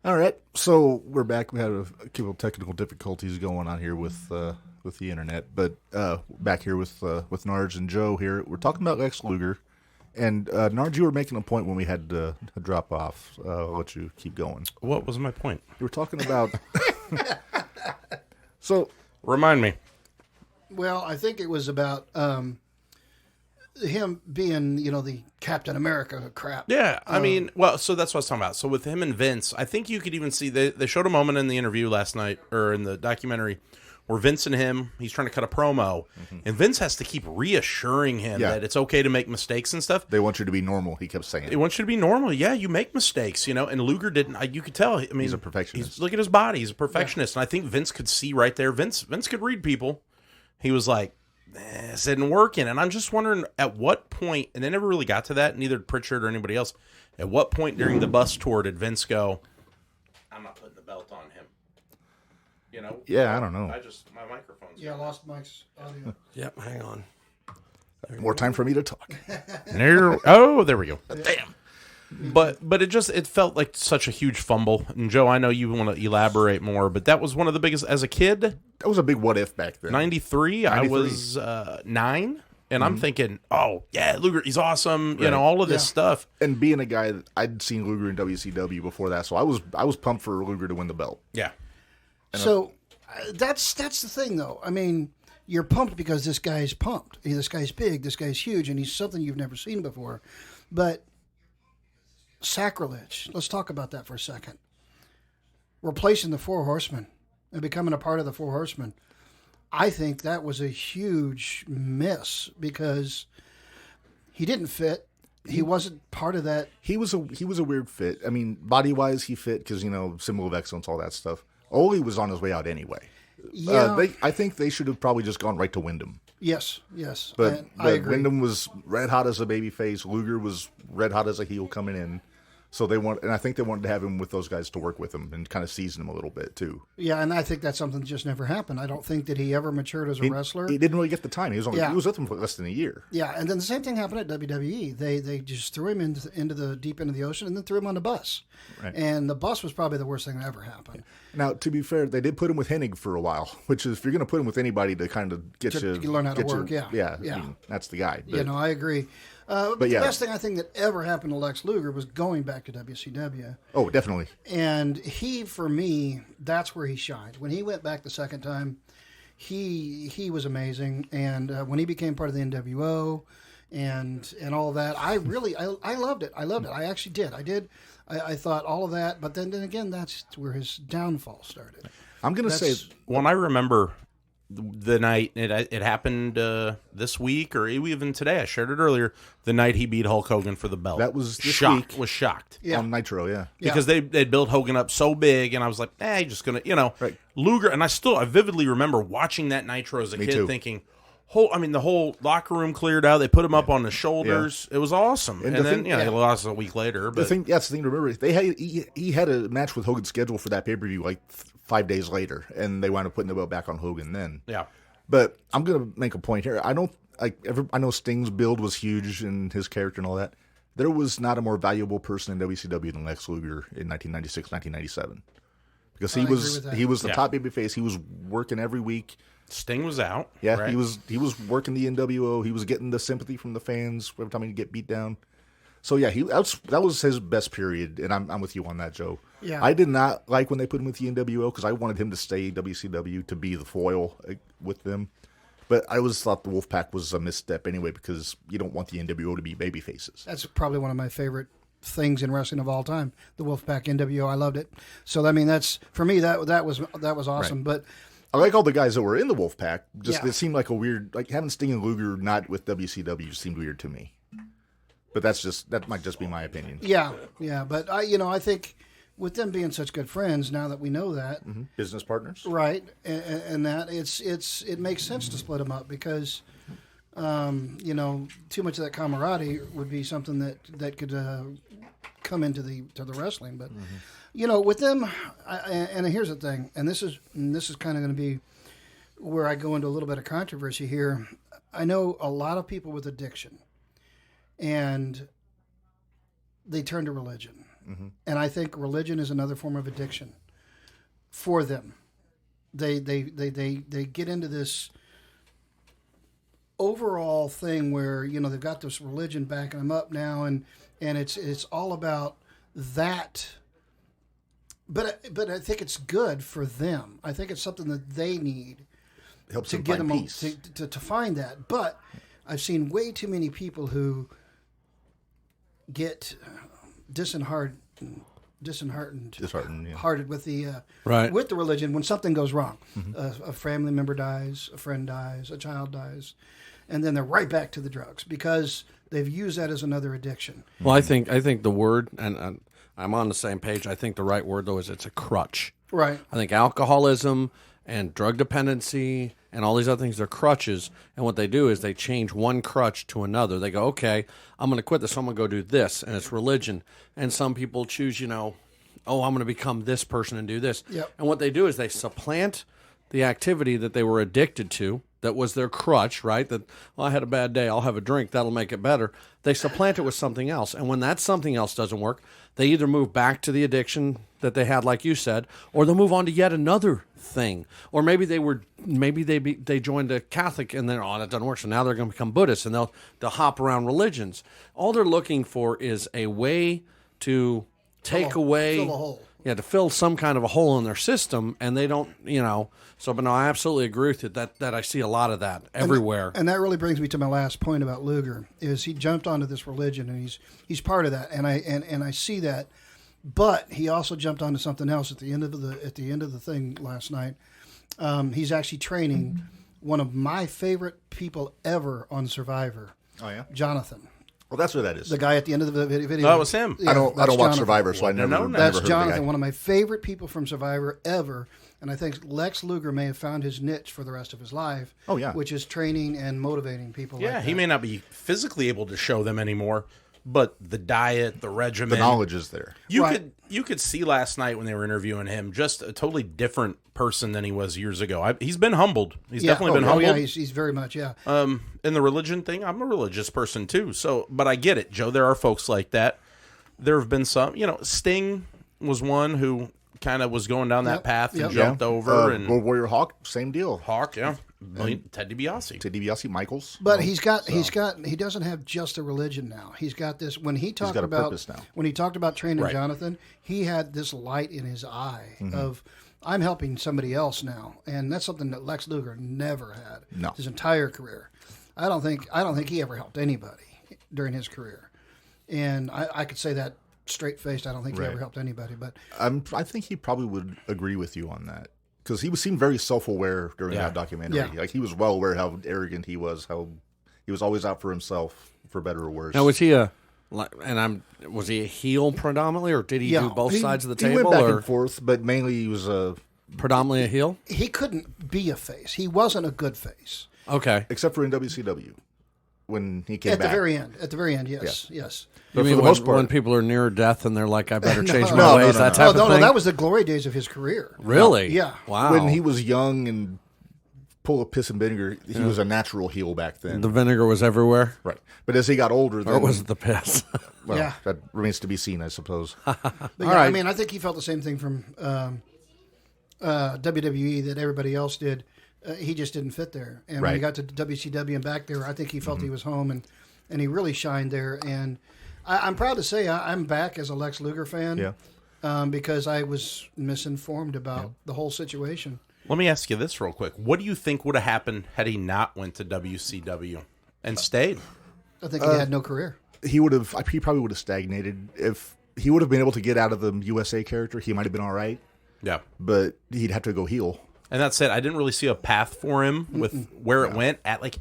All right, so we're back. We had a couple of technical difficulties going on here with the internet, but back here with Narge and Joe here. We're talking about Lex Luger, and Narge, you were making a point when we had to drop off. I'll let you keep going. What was my point? You were talking about. So remind me. Well, I think it was about him being, the Captain America crap. Yeah, I mean, well, so that's what I was talking about. So with him and Vince, I think you could even see, they showed a moment in the interview last night, or in the documentary, where Vince and him, he's trying to cut a promo, and Vince has to keep reassuring him that it's okay to make mistakes and stuff. They want you to be normal, he kept saying. They want you to be normal. Yeah, you make mistakes, and Luger didn't. You could tell. I mean, he's a perfectionist. Look at his body. He's a perfectionist. And I think Vince could see right there. Vince could read people. He was like, this isn't working. And I'm just wondering at what point, and they never really got to that, neither Pritchard or anybody else, at what point during the bus tour did Vince go, I'm not putting the belt on him? Yeah, I don't know. My microphone's Yeah, I lost Mike's audio. Yep, hang on. More time for me to talk. There we go. Damn. But it felt like such a huge fumble. And Joe, I know you want to elaborate more, but that was one of the biggest as a kid. That was a big what if back then. 93, I was 9, and I'm thinking, oh yeah, Luger, he's awesome. Right. All of this stuff. And being a guy that I'd seen Luger in WCW before that, so I was pumped for Luger to win the belt. Yeah. So that's the thing, though. I mean, you're pumped because this guy's pumped. This guy's big. This guy's huge, and he's something you've never seen before. But sacrilege. Let's talk about that for a second. Replacing the Four Horsemen and becoming a part of the Four Horsemen. I think that was a huge miss because he didn't fit. He wasn't part of that. He was a weird fit. I mean, body wise, he fit because symbol of excellence, all that stuff. Ole was on his way out anyway. Yeah, I think they should have probably just gone right to Wyndham. Yes. But I agree. Wyndham was red hot as a babyface. Luger was red hot as a heel coming in. So I think they wanted to have him with those guys to work with him and kind of season him a little bit too. Yeah, and I think that's something that just never happened. I don't think that he ever matured as a wrestler. He didn't really get the time. He was with them for less than a year. Yeah, and then the same thing happened at WWE. They just threw him into the deep end of the ocean and then threw him on the bus. Right. And the bus was probably the worst thing that ever happened. Now, to be fair, they did put him with Hennig for a while, which is if you're going to put him with anybody to kind of get you learn how to work. I mean, that's the guy. But, I agree. But the best thing I think that ever happened to Lex Luger was going back to WCW. Oh, definitely. And he, for me, that's where he shined. When he went back the second time, he was amazing. And when he became part of the NWO and all of that, I loved it. I loved it. I actually did. I thought all of that. But then again, that's where his downfall started. I'm going to say, when I remember the night it happened this week or even today, I shared it earlier, the night he beat Hulk Hogan for the belt. That was this week. Was shocked. Yeah. On Nitro, because they'd built Hogan up so big, and I was like, he's just gonna, right. Luger. And I vividly remember watching that Nitro as a kid, too. thinking, the whole locker room cleared out. They put him up on the shoulders. Yeah. It was awesome. And then they lost a week later. But that's the thing to remember. He had a match with Hogan scheduled for that pay-per-view like 5 days later, and they wound up putting the belt back on Hogan then. Yeah. But I'm going to make a point here. I know Sting's build was huge in his character and all that. There was not a more valuable person in WCW than Lex Luger in 1996, 1997. Because he was the top babyface. He was working every week. Sting was out. Yeah, right? he was working the NWO. He was getting the sympathy from the fans every time he'd get beat down. So yeah, that was his best period, and I'm with you on that, Joe. Yeah. I did not like when they put him with the NWO because I wanted him to stay WCW to be the foil with them. But I always thought the Wolfpack was a misstep anyway because you don't want the NWO to be baby faces. That's probably one of my favorite things in wrestling of all time. The Wolfpack NWO, I loved it. So I mean, that's for me that was awesome. Right. But I like all the guys that were in the Wolfpack. It seemed like a weird, like having Sting and Luger not with WCW just seemed weird to me. But that might just be my opinion. Yeah. But I think with them being such good friends, now that we know that, business partners, right, and that it makes sense to split them up because, too much of that camaraderie would be something that could come into the wrestling. But with them, and here's the thing, and this is kind of going to be where I go into a little bit of controversy here. I know a lot of people with addiction. And they turn to religion. And I think religion is another form of addiction for them. They get into this overall thing where, you know, they've got this religion backing them up now, and it's all about that. But I think it's good for them. I think it's something that they need Helps to them get find them peace. to find that. But I've seen way too many people who get disheartened, Disheartened, yeah. hearted with the Right. with the religion when something goes wrong. A family member dies, a friend dies, a child dies, and then they're right back to the drugs because they've used that as another addiction. Well, I think the word, and I'm on the same page. I think the right word though is it's a crutch. Right. I think alcoholism and drug dependency and all these other things are crutches. And what they do is they change one crutch to another. They go, okay, I'm going to quit this. So I'm going to go do this. And it's religion. And some people choose, you know, oh, I'm going to become this person and do this. Yep. And what they do is they supplant the activity that they were addicted to. That was their crutch, right? That, well, I had a bad day. I'll have a drink. That'll make it better. They supplant it with something else. And when that something else doesn't work, they either move back to the addiction that they had, like you said, or they'll move on to yet another thing. Or maybe they joined a Catholic and then, oh, that doesn't work. So now they're going to become Buddhists and they'll hop around religions. All they're looking for is a way to take away. Fill a hole. Yeah, to fill some kind of a hole in their system, and they don't, you know. So, but no, I absolutely agree with you that I see a lot of that everywhere. And that really brings me to my last point about Luger is he jumped onto this religion and he's part of that, and I see that, but he also jumped onto something else at the end of the thing last night. He's actually training one of my favorite people ever on Survivor. Oh yeah, Jonathan. well that's what that is. The guy at the end of the video. That was him. Yeah, I don't that's watch Jonathan. Survivor, so I never. No, no. never That's heard of the Jonathan, guy. one of my favorite people from Survivor ever. And I think Lex Luger may have found his niche for the rest of his life. Oh, yeah. Which is training and motivating people. Yeah, like he that. may not be physically able to show them anymore, but the diet, the regimen, The knowledge is there. Right. You could see last night when they were interviewing him, just a totally different person than he was years ago. He's been humbled. He's definitely been humbled. Oh, yeah, he's very much, yeah. In the religion thing, I'm a religious person too. So, but I get it, Joe. There are folks like that. There have been some. You know, Sting was one who kind of was going down that Yep, path and yep. jumped over, and World Warrior Hawk, same deal. Hawk, yeah, Ted DiBiase. To DiBiase, Michaels. But he doesn't have just a religion now. He's got this, when he talked got a about, purpose now. when he talked about training Right. Jonathan, he had this light in his eye Mm-hmm. of, I'm helping somebody else now. And that's something that Lex Luger never had No. his entire career. I don't think he ever helped anybody during his career. And I could say that straight faced. I don't think he Right. ever helped anybody. But I think he probably would agree with you on that because he seemed very self-aware during Yeah. that documentary. Yeah. Like he was well aware how arrogant he was, how he was always out for himself, for better or worse. Now, was he was he a heel predominantly, or did he Yeah, do both he- sides of the he table, went back or and forth, but mainly he was predominantly a heel? he couldn't be a face. He wasn't a good face. Okay, except for in WCW when he came At back. the very end, yes, yes. you for mean the when, most part- when people are near death and they're like, "I better change my No, ways," no, that no. type of No, thing. that was the glory days of his career. really, Yeah. Wow. When he was young and full of piss and vinegar, he was a natural heel back then. the vinegar was everywhere, Right. But as he got older, or then, was it the piss? well, Yeah. that remains to be seen, I suppose. But yeah, right. I mean, I think he felt the same thing from WWE that everybody else did. He just didn't fit there. And when he Right. got to WCW and back there, I think he felt he was home, and he really shined there. And I'm proud to say I'm back as a Lex Luger fan. Yeah. Because I was misinformed about the whole situation. Let me ask you this real quick: what do you think would have happened had he not went to WCW and stayed? I think he had no career. He probably would have stagnated. If he would have been able to get out of the USA character, he might have been all right, Yeah. but he'd have to go heel. And that said, I didn't really see a path for him with where it went at like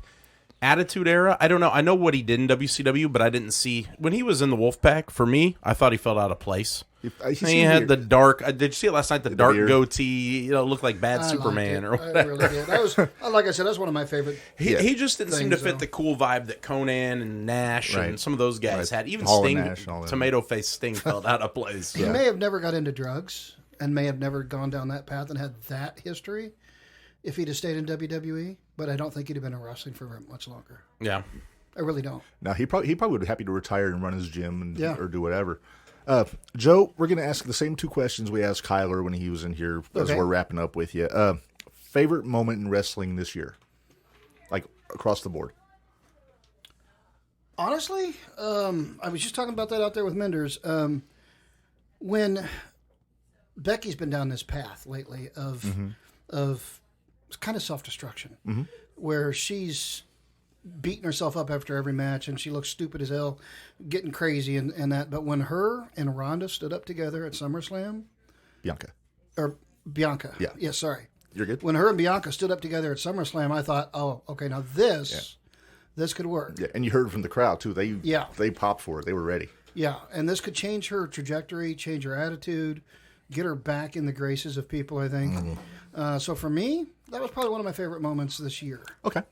Attitude Era. I don't know. I know what he did in WCW, but I didn't see when he was in the Wolfpack. For me, I thought he felt out of place. He He seemed had weird. the dark. Did you see it last night? The dark beard. goatee. Looked like bad I liked Superman it. or I whatever. really did. That was, like I said, that's one of my favorite. He just didn't seem to things, fit though. the cool vibe that Conan and Nash and Right. some of those guys Right. had. Even Hall and Sting, Nash and all them. tomato face Sting felt out of place. He may have never got into drugs and may have never gone down that path and had that history if he'd have stayed in WWE, but I don't think he'd have been in wrestling for very much longer. Yeah. I really don't. Now he probably would be happy to retire and run his gym and Yeah. or do whatever. Joe, we're going to ask the same 2 questions we asked Kyler when he was in here as Okay. we're wrapping up with you. Favorite moment in wrestling this year? Like, across the board. Honestly, I was just talking about that out there with Menders. When Becky's been down this path lately of kind of self-destruction, where she's beating herself up after every match and she looks stupid as hell, getting crazy and that. But when her and Ronda stood up together at SummerSlam, Bianca. Yeah. Sorry. You're good? When her and Bianca stood up together at SummerSlam, I thought, oh, okay, now this could work. Yeah, and you heard from the crowd, too. Yeah. They popped for it. They were ready. Yeah, and this could change her trajectory, change her attitude, get her back in the graces of people, I think. So for me, that was probably one of my favorite moments this year. Okay.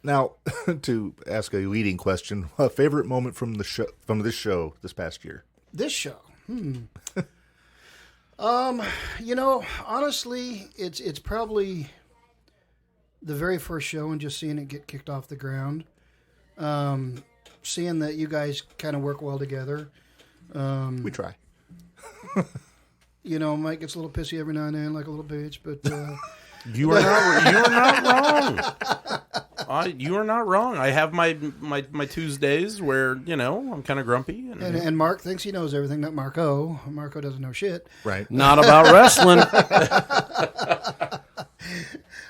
Now, to ask a leading question, favorite moment from this show this past year? This show, honestly, it's probably the very first show and just seeing it get kicked off the ground. Seeing that you guys kind of work well together. We try. Mike gets a little pissy every now and then, like a little bitch, but You are not wrong. You are not wrong. I have my Tuesdays where I'm kind of grumpy, and Mark thinks he knows everything. Not Marco. Marco doesn't know shit. Right. Not about wrestling.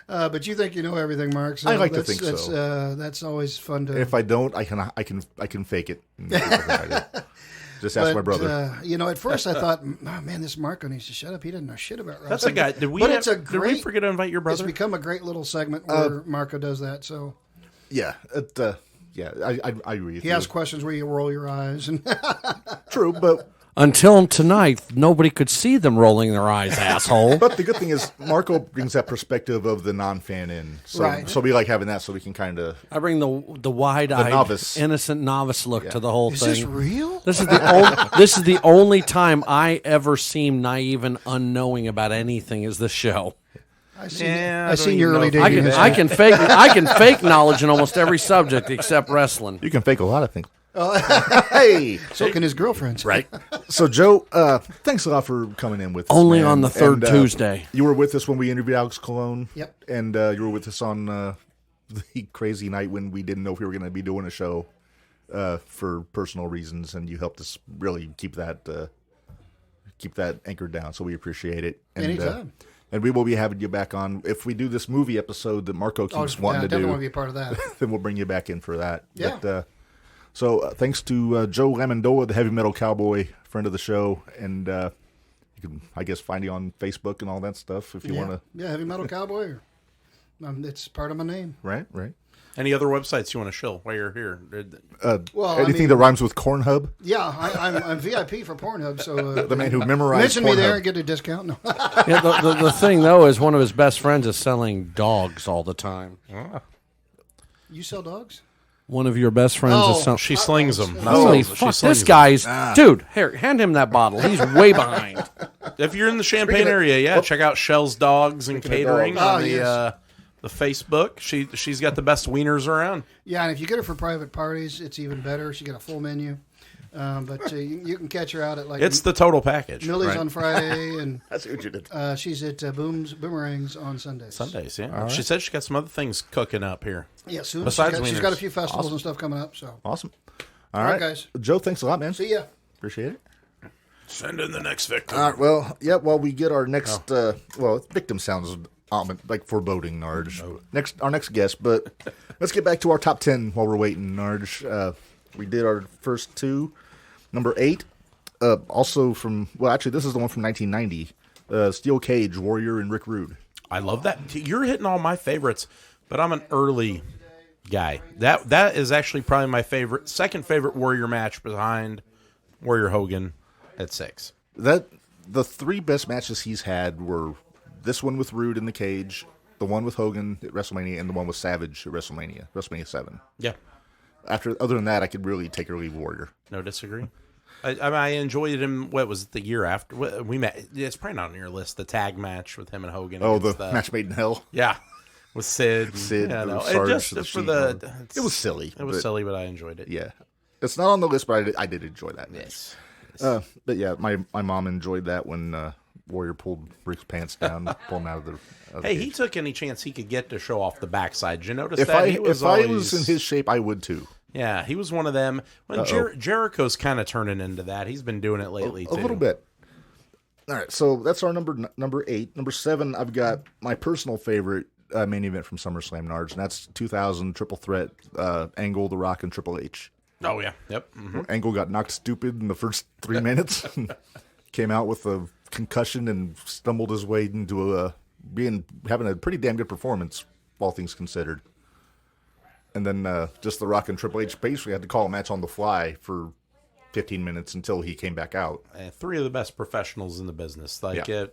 But you think you know everything, Mark. So I like to think so. That's always fun to. If I don't, I can fake it. Just ask my brother. At first I thought, oh, man, this Marco needs to shut up. He doesn't know shit about wrestling. that's a guy. Did we forget to invite your It's brother? become a great little segment where Marco does that. So Yeah. I agree with he you. asks questions where you roll your eyes and True, but Until tonight, nobody could see them rolling their eyes, asshole. the good thing is Marco brings that perspective of the non-fan in. So, Right. so we like having that so we can kind of... I bring the wide-eyed, novice. innocent novice look to the whole is thing. this real? This is the only time I ever seem naive and unknowing about anything is this show. I see. Yeah, I I don't seen even your know early if dating. I can fake knowledge in almost every subject except wrestling. You can fake a lot of things. Hey! So can his girlfriends. Right. So, Joe, thanks a lot for coming in with us. Only man. on the third And, Tuesday. You were with us when we interviewed Alex Colon. Yep. And you were with us on the crazy night when we didn't know if we were going to be doing a show for personal reasons, and you helped us really keep that anchored down. So we appreciate it. And, Anytime. And we will be having you back on. If we do this movie episode that Marco keeps wanting I to definitely do, want to be a part of that. then we'll bring you back in for that. Yeah. But, thanks to Joe Lamondola, the heavy metal cowboy, friend of the show, and you can, I guess, find you on Facebook and all that stuff if you want to. Yeah, Heavy Metal Cowboy. It's part of my name. Right. Any other websites you want to shill while you're here? Anything that rhymes with Cornhub, Yeah, I'm VIP for Pornhub, so the man who memorized mention me there Pornhub. and get a discount. No. Yeah, the thing, though, is one of his best friends is selling dogs all the time. You sell dogs? One of your best friends Oh, is selling... She slings them. Holy fuck, this guy's... Dude, here, hand him that bottle. He's way behind. If you're in the Champaign area, check out Shell's Dogs and Speaking of Catering dogs. on yes. the Facebook. She's got the best wieners around. Yeah, and if you get her for private parties, it's even better. She got a full menu. But you can catch her out at like It's the total package. Millie's Right. on Friday, and That's what you did. she's at Boomerangs on Sundays. Sundays, yeah. She said she got some other things cooking up here. Yeah, soon. Besides She's got a wieners. few festivals and stuff coming up. So Awesome. All right, guys. Joe, thanks a lot, man. see ya. Appreciate it. Send in the next victim. All right. Well, yeah. While we get our next, victim sounds like foreboding, Narge. Our next guest, but let's get back to our top 10 while we're waiting, Narge. We did our first two. Number 8, also from, actually, this is the one from 1990. Steel Cage, Warrior, and Rick Rude. I love that. You're hitting all my favorites, but I'm an early guy. That is actually probably my second favorite Warrior match behind Warrior Hogan at 6. The 3 best matches he's had were this one with Rude in the cage, the one with Hogan at WrestleMania, and the one with Savage at WrestleMania 7. Yeah, Other than that, I could really take or leave Warrior. no disagree. I enjoyed him. What was it, the year after we met? It's probably not on your list. The tag match with him and Hogan. Oh, the against match made in hell. Yeah, with Sid. Sid, Yeah, no, Sarge, it just the for Sheep. the. It was silly. It was silly, but I enjoyed it. Yeah. It's not on the list, but I did enjoy that match. Yes. But yeah, my mom enjoyed that when Warrior pulled Rick's pants down, pulled him out of the. Hey, cage. he took any chance he could get to show off the backside. Did you notice If that? I He was if I always, was in his shape, I would too. yeah, he was one of them. When Jericho's kind of turning into that. He's been doing it lately A too. little bit. All right, so that's our number 8. Number 7, I've got my personal favorite main event from SummerSlam, Nards, and that's 2000 Triple Threat, Angle, The Rock, and Triple H. Oh yeah, yep. Mm-hmm. Angle got knocked stupid in the first 3 minutes, came out with a concussion and stumbled his way into having a pretty damn good performance, all things considered. And then just The Rock and Triple H basically had to call a match on the fly for 15 minutes until he came back out. 3 of the best professionals in the business. Like, Yeah.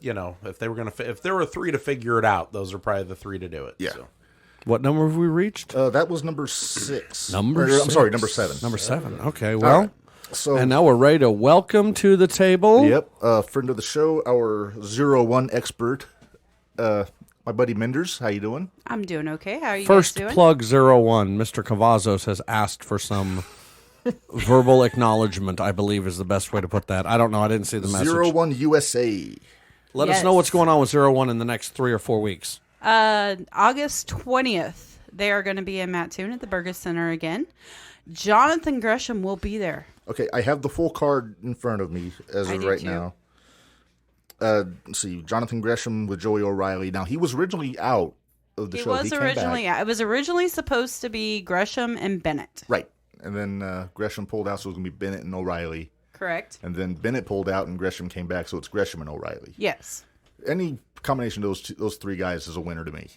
if they were if there were 3 to figure it out, those are probably the 3 to do it. Yeah. So. What number have we reached? That was number 6. Number I'm sorry, six. number 7. Number 7. Okay, well, right. So and now we're ready to welcome to the table. Yep, friend of the show, our 01 expert, my buddy Menders. How you doing? I'm doing okay. How are you First guys doing? plug 01, Mr. Cavazos has asked for some verbal acknowledgement, I believe is the best way to put that. I don't know. I didn't see the message. 01 USA. Let us know what's going on with 01 in the next 3 or 4 weeks. August 20th, they are going to be in Mattoon at the Burgess Center again. Jonathan Gresham will be there. Okay, I have the full card in front of me as I of do right too. now. Let's see, Jonathan Gresham with Joey O'Reilly. Now, he was originally out of the He show. was came originally, back. it was originally supposed to be Gresham and Bennett. Right. And then Gresham pulled out, so it was going to be Bennett and O'Reilly. Correct? And then Bennett pulled out, and Gresham came back, so it's Gresham and O'Reilly. Yes. Any combination of those 3 guys is a winner to me.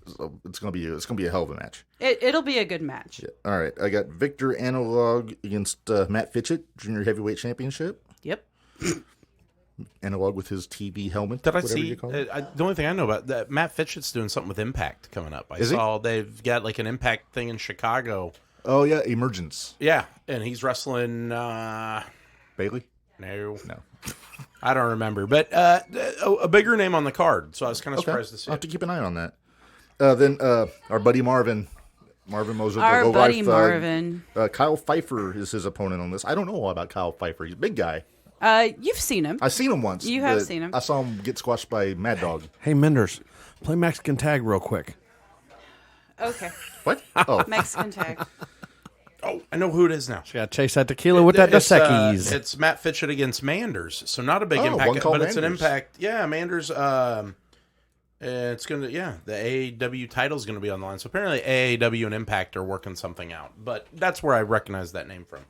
So it's gonna be a hell of a match. It'll be a good match. Yeah. All right, I got Victor Analog against Matt Fitchett, Junior Heavyweight Championship. Yep. Analog with his TV helmet. Did I whatever see? you call it. The only thing I know about that, Matt Fitchett's doing something with Impact coming up. I Is he? saw they've got like an Impact thing in Chicago. Oh yeah, Emergence. Yeah, and he's wrestling. Bailey. No, No. I don't remember, but a bigger name on the card. So I was kind of Okay. surprised to see I'll have it. to keep an eye on that. Then our buddy Marvin Moser. Our buddy Marvin. Kyle Pfeiffer is his opponent on this. I don't know all about Kyle Pfeiffer. He's a big guy. You've seen him. I've seen him once. You have but seen him. I saw him get squashed by Mad Dog. Hey, Menders, play Mexican Tag real quick. Okay. What? Oh, Mexican tag. Oh, I know who it is now. Got to chase that tequila with that Dos Equis. It's Matt Fitchett against Manders, so not a big Oh, impact, one call but it's an Manders. impact. Yeah, Manders. It's gonna. Yeah, the AAW title's gonna be on the line. So apparently AAW and Impact are working something out. But that's where I recognize that name from.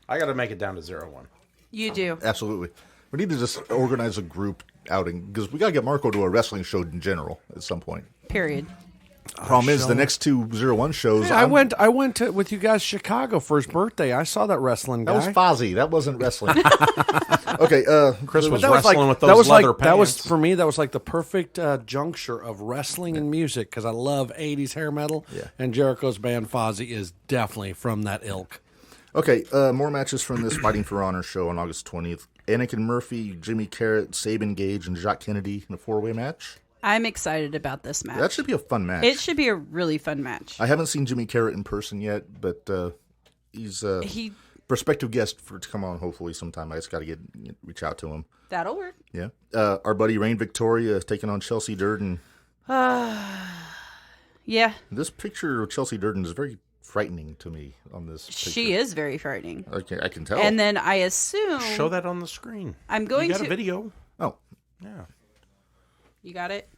I got to make it down to 01. You do. absolutely. We need to just organize a group outing because we got to get Marco to a wrestling show in general at some point. Period. Problem is, the next 2 01 shows. I went with you guys to Chicago for his birthday. I saw that wrestling guy. That was Fozzy. That wasn't wrestling. Okay, Chris was That was wrestling like, with that those was leather like pants. that was for me. That was like the perfect juncture of wrestling and music because I love '80s hair metal. Yeah. And Jericho's band Fozzy is definitely from that ilk. Okay, more matches from this Fighting for Honor show on August 20th. Anakin Murphy, Jimmy Carrot, Sabin Gage, and Jacques Kennedy in a 4-way match. I'm excited about this match. That should be a fun match. It should be a really fun match. I haven't seen Jimmy Carrot in person yet, but he's a He prospective guest to come on hopefully sometime. I just got to reach out to him. that'll work. Yeah. Our buddy Rain Victoria is taking on Chelsea Durden. Yeah, This picture of Chelsea Durden is very frightening to me on this picture. she is very frightening. Okay, I can tell. And then I assume Show that on the screen. I'm going You got to a video. Oh, Yeah. You got it?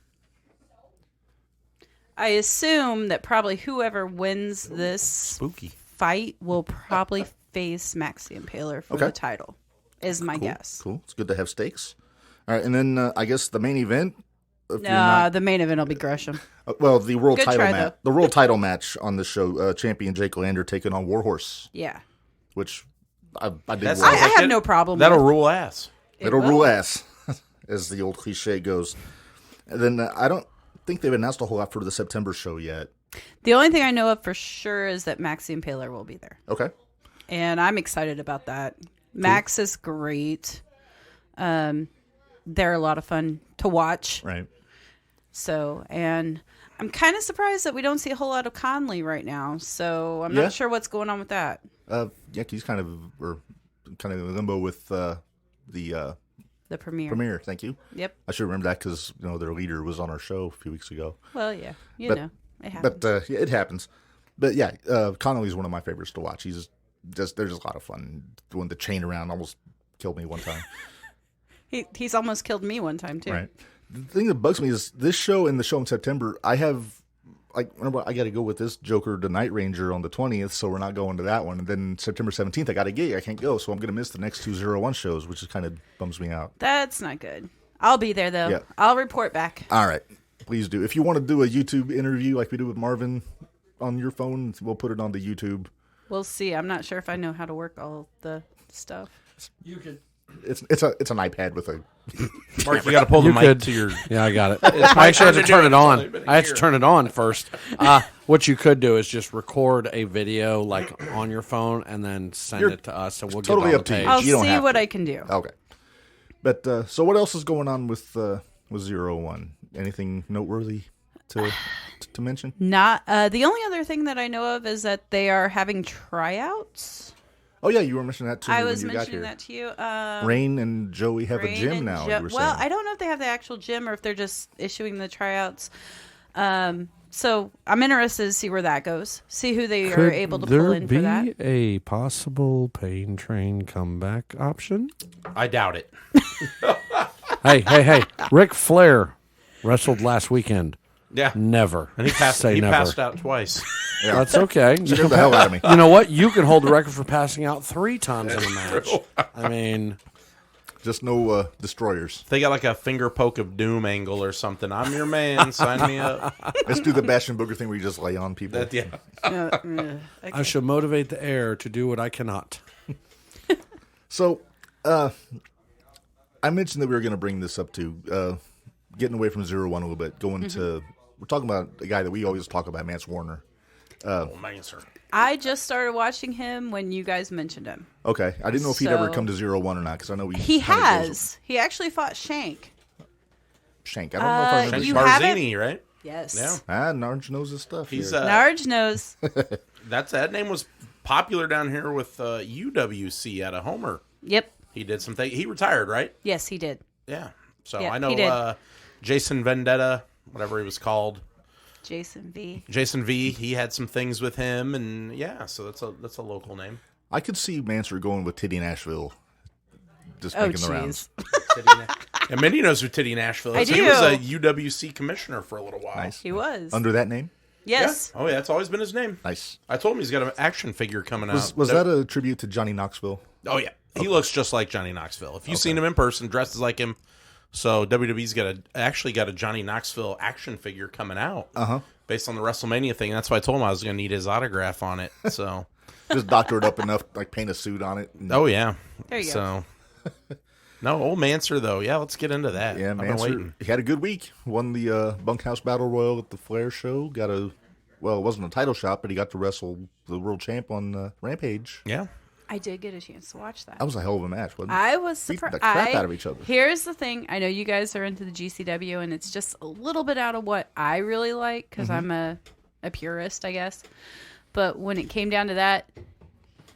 I assume that probably whoever wins this Spooky. fight will probably face Max the Impaler for Okay. the title, is my guess. cool. It's good to have stakes. All right, and then I guess the main event. If you're not, The main event will be Gresham. well, the world Good title try, match. though. The world title match on the show. Champion Jake Lander taking on Warhorse, Yeah. which I did. That's- watch. I have no problem That'll with. rule ass. It'll will. rule ass, as the old cliche goes. And then I don't think they've announced a whole lot for the September show yet. The only thing I know of for sure is that Max the Impaler will be there. Okay. And I'm excited about that. Max is great. They're a lot of fun to watch. Right. So, and I'm kind of surprised that we don't see a whole lot of Conley right now. So I'm Yeah. not sure what's going on with that. Yeah, he's kind of or kind of in limbo with the premiere. premiere. Thank you. Yep. I should remember that because their leader was on our show a few weeks ago. Well, yeah. But- It happens. But yeah, it happens. But yeah, Connolly's one of my favorites to watch. They're just a lot of fun. Doing the chain around almost killed me one time. He's almost killed me one time, too. Right. The thing that bugs me is this show and the show in September. I have remember I got to go with this Joker to Night Ranger on the 20th, so we're not going to that one. And then September 17th, I got a gig. I can't go, so I'm going to miss the next 201 shows, which is kind of bums me out. That's not good. I'll be there, though. Yeah. I'll report back. All right. Please do. If you want to do a YouTube interview like we do with Marvin on your phone, we'll put it on the YouTube. We'll see. I'm not sure if I know how to work all the stuff. You could. It's an iPad with a Mark, you got to pull the mic to your. Yeah, I got it. I actually had to turn it on. I had to turn it on first. What you could do is just record a video like on your phone and then send it to us, and we'll totally get on up the to you. page. I'll You don't see have what to. I can do. Okay. But so what else is going on with 01? Anything noteworthy to mention? Not the only other thing that I know of is that they are having tryouts. Oh yeah, you were mentioning that to me I when was you got mentioning here. that to you. Rain and Joey have a Rain gym and now. Jo- You were well, saying. I don't know if they have the actual gym or if they're just issuing the tryouts. So I'm interested to see where that goes. See who they are able to pull in for that. Could there be a possible Pain Train comeback option? I doubt it. Hey! Ric Flair wrestled last weekend. Yeah. Never. And he passed. Say He never. passed out twice. Yeah. That's okay. Scared the hell out of me. You know what? You can hold the record for passing out 3 times in a match. I mean, Just no destroyers. They got like a finger poke of doom angle or something. I'm your man. Sign me up. Let's do the Bastion Booger thing where you just lay on people. Yeah. Okay. I shall motivate the air to do what I cannot. So, I mentioned that we were going to bring this up to getting away from 01 a little bit, going to. We're talking about a guy that we always talk about, Mance Warner. Oh, man, sir. I just started watching him when you guys mentioned him. Okay, I didn't know if he'd ever So- come to 01 or not because I know He kinda goes- has. He actually fought Shank. Shank. I don't know if I remember. you Shank. haven't- Barzini, right? Yes. Yeah. Narge knows his stuff. He's here. Narge knows. that name was popular down here with UWC out of Homer. Yep. He did something. He retired, right? Yes, he did. Yeah. So Yeah, I he did. know Jason Vendetta, whatever he was called. Jason V. Jason V. He had some things with him, and yeah, so that's a local name. I could see Manser going with Titty Nashville. Just Oh, making the rounds. jeez. And Mindy knows who Titty Nashville I is. do. He was a UWC commissioner for a little while. Nice. He was. Under that name? Yes. Yeah. Oh, yeah, that's always been his name. Nice. I told him he's got an action figure coming out. Was that a tribute to Johnny Knoxville? Oh, yeah. He looks just like Johnny Knoxville. If you've seen him in person, dresses like him. So WWE's actually got a Johnny Knoxville action figure coming out based on the WrestleMania thing. That's why I told him I was going to need his autograph on it. So, Just doctor it up enough, like paint a suit on it. and- oh yeah, There you so, no, old Manser though. Yeah, let's get into that. Yeah, I've been Manser. waiting. He had a good week. Won the Bunkhouse Battle Royal at the Flair show. It wasn't a title shot, but he got to wrestle the world champ on Rampage. Yeah, I did get a chance to watch that. That was a hell of a match, wasn't it? I was Beat surprised. the crap out of each other. Here's the thing. I know you guys are into the GCW, and it's just a little bit out of what I really like because I'm a purist, I guess. But when it came down to that,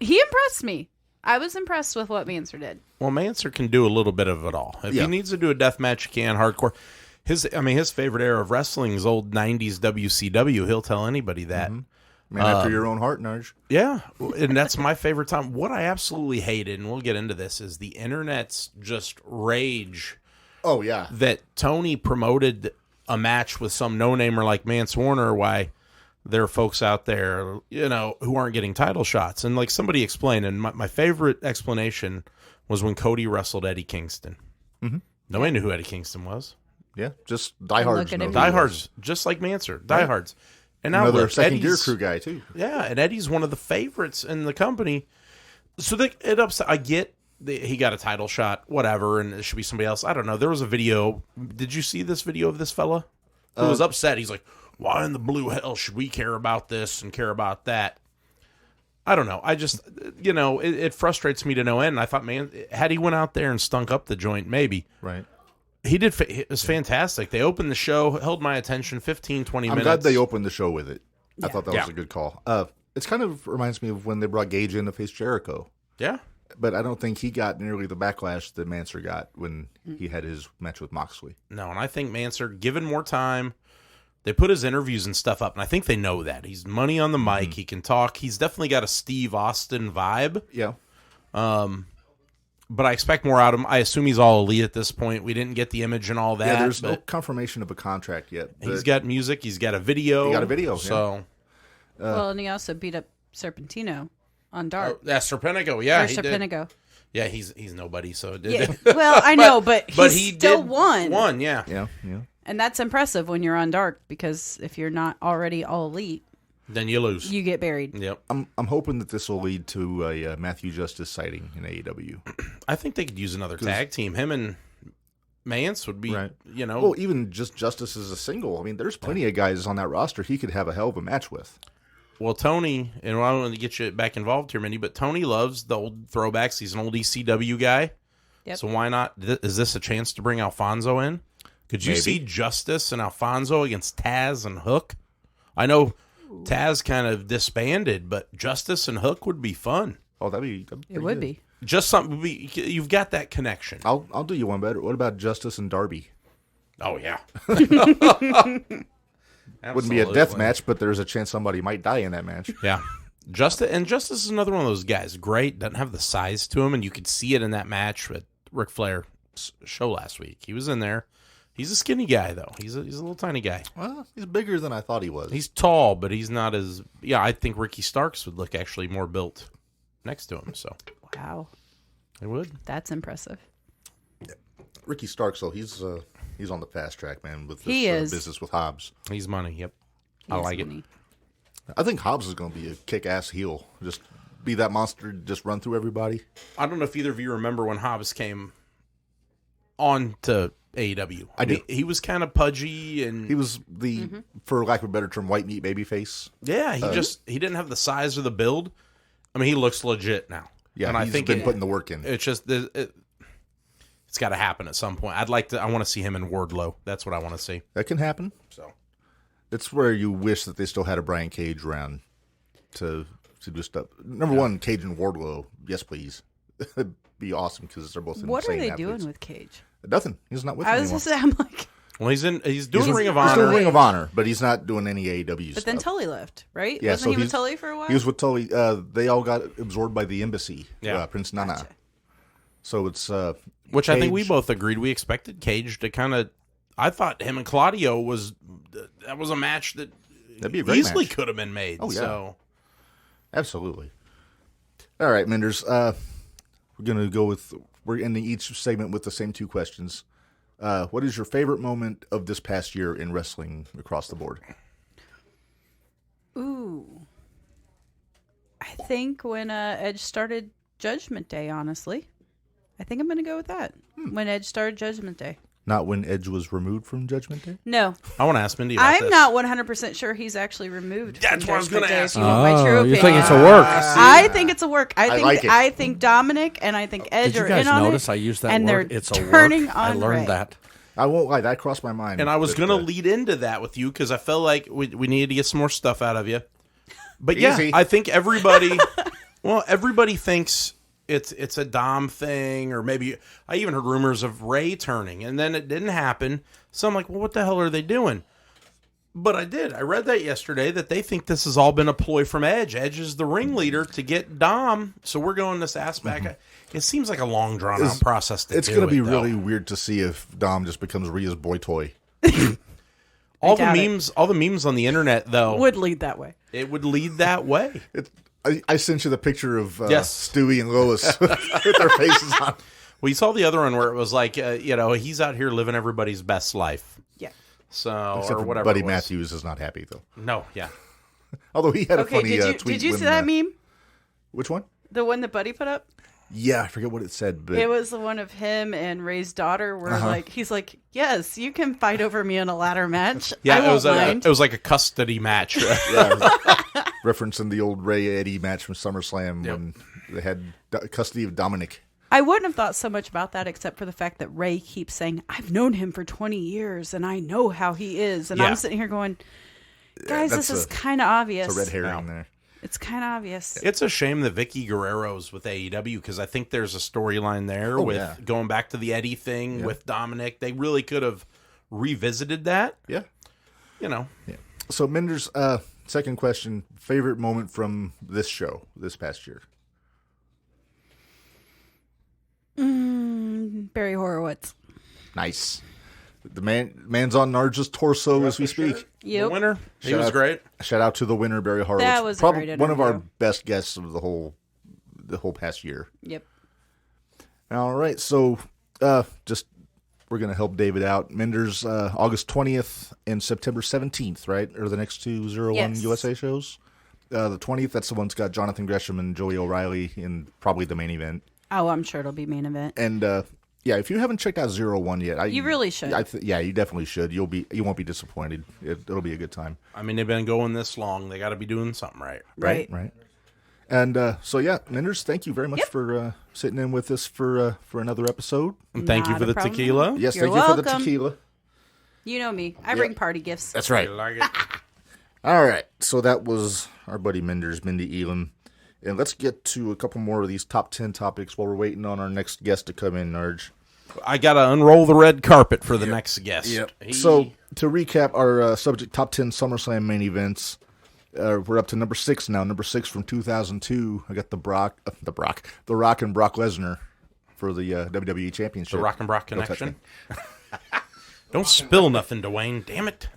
he impressed me. I was impressed with what Manser did. well, Manser can do a little bit of it all. If Yeah. he needs to do a death match, he can. Hardcore. His favorite era of wrestling is old '90s WCW. He'll tell anybody that. Man after your own heart, Narge. Yeah, and that's my favorite time. What I absolutely hated, and we'll get into this, is the internet's just rage Oh, yeah. that Tony promoted a match with some no-namer like Mance Warner. Why there are folks out there, who aren't getting title shots. And like somebody explained, and my favorite explanation was when Cody wrestled Eddie Kingston. Nobody knew who Eddie Kingston was. Yeah, just diehards. Look at know him. who he was. Diehards, just like Manser, diehards. And now Another look, second gear Eddie's- crew guy, too. Yeah, and Eddie's one of the favorites in the company. So it upset. I get he got a title shot, whatever, and it should be somebody else. I don't know. There was a video. Did you see this video of this fella who was upset? He's like, "Why in the blue hell should we care about this and care about that?" I don't know. I just, it frustrates me to no end. I thought, man, had he went out there and stunk up the joint, maybe. Right. He did. It was fantastic. They opened the show, held my attention 15, 20 I'm minutes. glad they opened the show with it. I thought that Yeah. was a good call. It's kind of reminds me of when they brought Gage in to face Jericho. Yeah. but I don't think he got nearly the backlash that Mansour got when he had his match with Moxley. No, and I think Mansour, given more time, they put his interviews and stuff up, and I think they know that. He's money on the mic. He can talk. He's definitely got a Steve Austin vibe. Yeah. But I expect more out of him. I assume he's all elite at this point. We didn't get the image and all that. Yeah, there's no but confirmation of a contract yet. he's got music. He's got a video. He got a video, So, well, and he also beat up Serpentino on Dark. that's Serpentico. Yeah, or he did. Serpentico. Yeah, he's nobody. So Yeah. Well, I know, but he still did won. Won, yeah. Yeah. And that's impressive when you're on Dark, because if you're not already all elite, Then you lose. you get buried. Yep. I'm hoping that this will lead to a Matthew Justice sighting in AEW. I think they could use another tag team. Him and Mance would be, Right. Well, even just Justice as a single. I mean, there's plenty of guys on that roster he could have a hell of a match with. Well, Tony, and I don't want to get you back involved here, Mindy, but Tony loves the old throwbacks. He's an old ECW guy. Yep. So why not? Is this a chance to bring Alfonso in? Could you see Justice and Alfonso against Taz and Hook? I know Taz kind of disbanded, but Justice and Hook would be fun. Oh, that'd be It would be. Just something. You've got that connection. I'll do you one better. What about Justice and Darby? Oh, yeah. Wouldn't be a death match, but there's a chance somebody might die in that match. Yeah. Justice is another one of those guys. Great. Doesn't have the size to him, and you could see it in that match with Ric Flair's show last week. He was in there. He's a skinny guy, though. He's a little tiny guy. Well, he's bigger than I thought he was. He's tall, but he's not as... Yeah, I think Ricky Starks would look actually more built next to him, so... Wow. It would. That's impressive. Ricky Starks, though, he's on the fast track, man, with He this is. business with Hobbs. He's money, yep. I Yes, like money. I think Hobbs is going to be a kick-ass heel. Just be that monster, just run through everybody. I don't know if either of you remember when Hobbs came on to AEW. I do. He was kind of pudgy, and... He was the, for lack of a better term, white meat babyface. Yeah, he didn't have the size or the build. I mean, he looks legit now. Yeah, and he's I think been putting the work in. It's just it's got to happen at some point. I want to see him in Wardlow. That's what I want to see. That can happen. So It's where you wish that they still had a Brian Cage around to do stuff. Number one, Cage and Wardlow. Yes, please. It'd be awesome because they're both What are insane they athletes. doing with Cage? Nothing. He's not with I them was anymore. just I'm like, well, he's doing Ring of He's doing Honor. Ring of Honor, but he's not doing any AEW but stuff. then Tully left, right? Yeah, Wasn't so he with he's- Tully for a while? He was with Tully. They all got absorbed by the embassy. Yeah. Prince Nana. Gotcha. So it's Which I think we Cage- both agreed. We expected Cage to kind of. I thought him and Claudio was a match that That'd be a great easily match. could have been made. Oh, yeah. So Absolutely. All right, Menders. We're gonna go with. We're ending each segment with the same two questions. What is your favorite moment of this past year in wrestling across the board? Ooh. I think when Edge started Judgment Day, honestly. I think I'm going to go with that. When Edge started Judgment Day. Not when Edge was removed from Judgment Day? No. I want to ask Mindy about I'm this. not 100% sure he's actually removed. That's from what I was Judgment gonna Day, ask. if you want my true you opinion. think it's a work? I think it's a work. I like think it. Dominic and I think Edge Did you are guys in on notice it. I used that and word? they're It's a turning work. on I learned Ray. that. I won't lie. That crossed my mind. And I was but, going to lead into that with you because I felt like we needed to get some more stuff out of you. But Easy. yeah, I think everybody, everybody thinks it's a Dom thing, or maybe I even heard rumors of Ray turning, and then it didn't happen. So I'm like, well, what the hell are they doing? But I did. I read that yesterday that they think this has all been a ploy from Edge. Edge is the ringleader to get Dom. So we're going this ass back. It seems like a long, drawn-out process to It's do going to be it, though. really weird to see if Dom just becomes Rhea's boy toy. all the doubt it. memes on the internet, though, Would lead that way. it would lead that way. I sent you the picture of Yes. Stewie and Lois with their faces on. Well, you saw the other one where it was like, he's out here living everybody's best life. Yeah. So, Except or for whatever. Buddy it was. Matthews is not happy, though. No, yeah. Although he had a Okay, funny tweet. did you see when, that meme? Which one? The one that Buddy put up? Yeah, I forget what it said. But It was the one of him and Ray's daughter where he's like, yes, you can fight over me in a ladder match. Yeah, I won't mind. it was like a custody match. yeah, referencing the old Ray Eddie match from SummerSlam when they had custody of Dominic. I wouldn't have thought so much about that except for the fact that Ray keeps saying, I've known him for 20 years and I know how he is. And Yeah. I'm sitting here going, guys, that's this is kind of obvious. It's a red herring there. It's kind of obvious. It's a shame that Vicky Guerrero's with AEW because I think there's a storyline there with going back to the Eddie thing with Dominic. They really could have revisited that. Yeah. You know. Yeah. So, Menders, second question, favorite moment from this show this past year? Barry Horowitz. Nice. The man's on Narja's torso as we speak. Yep. The winner. He was great. Shout out to the winner, Barry Horowitz. That was a probably great one of our interview. best guests of the whole past year. Yep. All right, so just we're gonna help David out. Menders, August 20th and September 17th, right? Or the next two 01 Yes. USA shows. The 20th, that's the one's got Jonathan Gresham and Joey O'Reilly in probably the main event. Oh, I'm sure it'll be main event. And yeah, if you haven't checked out 01 yet, You really should. Yeah, you definitely should. You won't be disappointed. It'll be a good time. I mean, they've been going this long. They got to be doing something right. Right. Right. And so yeah, Menders, thank you very much for sitting in with us for another episode. And thank you Not for a the problem. tequila. Yes, You're thank you for the welcome. tequila. You know me. I bring party gifts. That's right. I like it. All right, so that was our buddy Menders, Mindy Elam. And let's get to a couple more of these top 10 topics while we're waiting on our next guest to come in, Narj. I got to unroll the red carpet for the next guest. So, to recap our subject top 10 SummerSlam main events, we're up to number 6 now. Number 6 from 2002. I got the Rock and Brock Lesnar for the WWE Championship. The Rock and Brock Don't touch connection. Don't spill nothing, Dwayne. Damn it.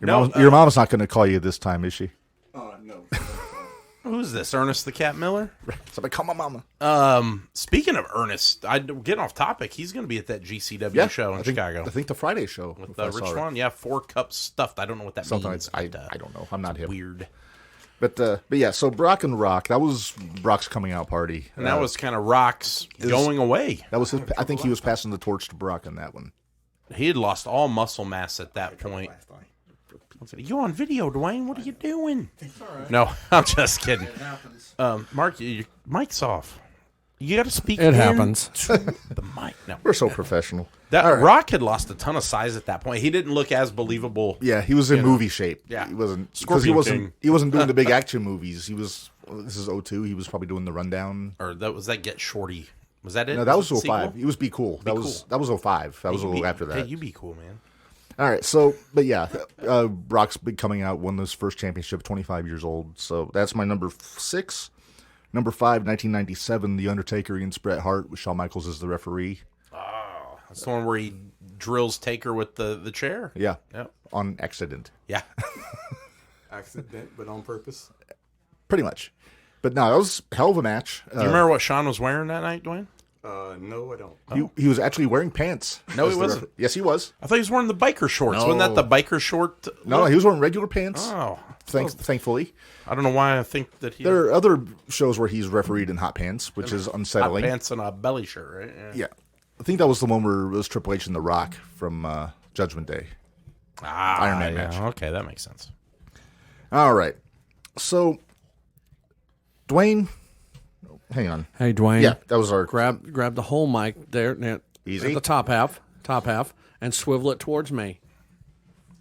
Your mom's not going to call you this time, is she? No. Who's this? Ernest the Cat Miller? Somebody call my mama. Speaking of Ernest, getting off topic. He's going to be at that GCW show in I think, Chicago. I think the Friday show. With if I Rich saw it. Swann. Yeah, 4 cups stuffed. I don't know what that Sometimes means. I don't know. I'm not hip. Weird. But yeah, so Brock and Rock, that was Brock's coming out party. And that was kind of Rock's going away. That was his. I think he was passing the torch to Brock in that one. He had lost all muscle mass at that point. You on video, Dwayne? What are you doing? No, I'm just kidding. Mark, your mic's off. You got to speak. It happens. To the mic. No, We're so professional. that Rock had lost a ton of size at that point. He didn't look as believable. Yeah, he was in movie shape. Yeah. he wasn't because Scorpion King. he wasn't doing the big action movies. He was. This is 02. He was probably doing the rundown. Or that Get Shorty. Was that it? No, that was it the 05. sequel? He was Be Cool. That was 05. That was a little after that. Hey, you be cool, man. All right, so but yeah, Brock's been coming out, won his first championship, 25 years old. So that's my number 6. Number 5, 1997, The Undertaker against Bret Hart with Shawn Michaels as the referee. That's the one where he drills Taker with the chair. Yeah, Yep. on accident, Yeah. Accident, but on purpose. pretty much. But no, that was a hell of a match. Do you remember what Sean was wearing that night, Dwayne? No, I don't. He was actually wearing pants. No, as he the wasn't. Yes, he was. I thought he was wearing the biker shorts. Wasn't that the biker short? No, he was wearing regular pants. Oh, Thankfully. I don't know why I think that he There are other shows where he's refereed in hot pants, which is hot unsettling. pants and a belly shirt, right? Yeah. I think that was the one where it was Triple H and The Rock from Judgment Day. Iron Man match. Okay, that makes sense. All right. So, Dwayne, hang on. Hey, Dwayne. Yeah, that was our Grab the whole mic there. Easy. At the top half, and swivel it towards me.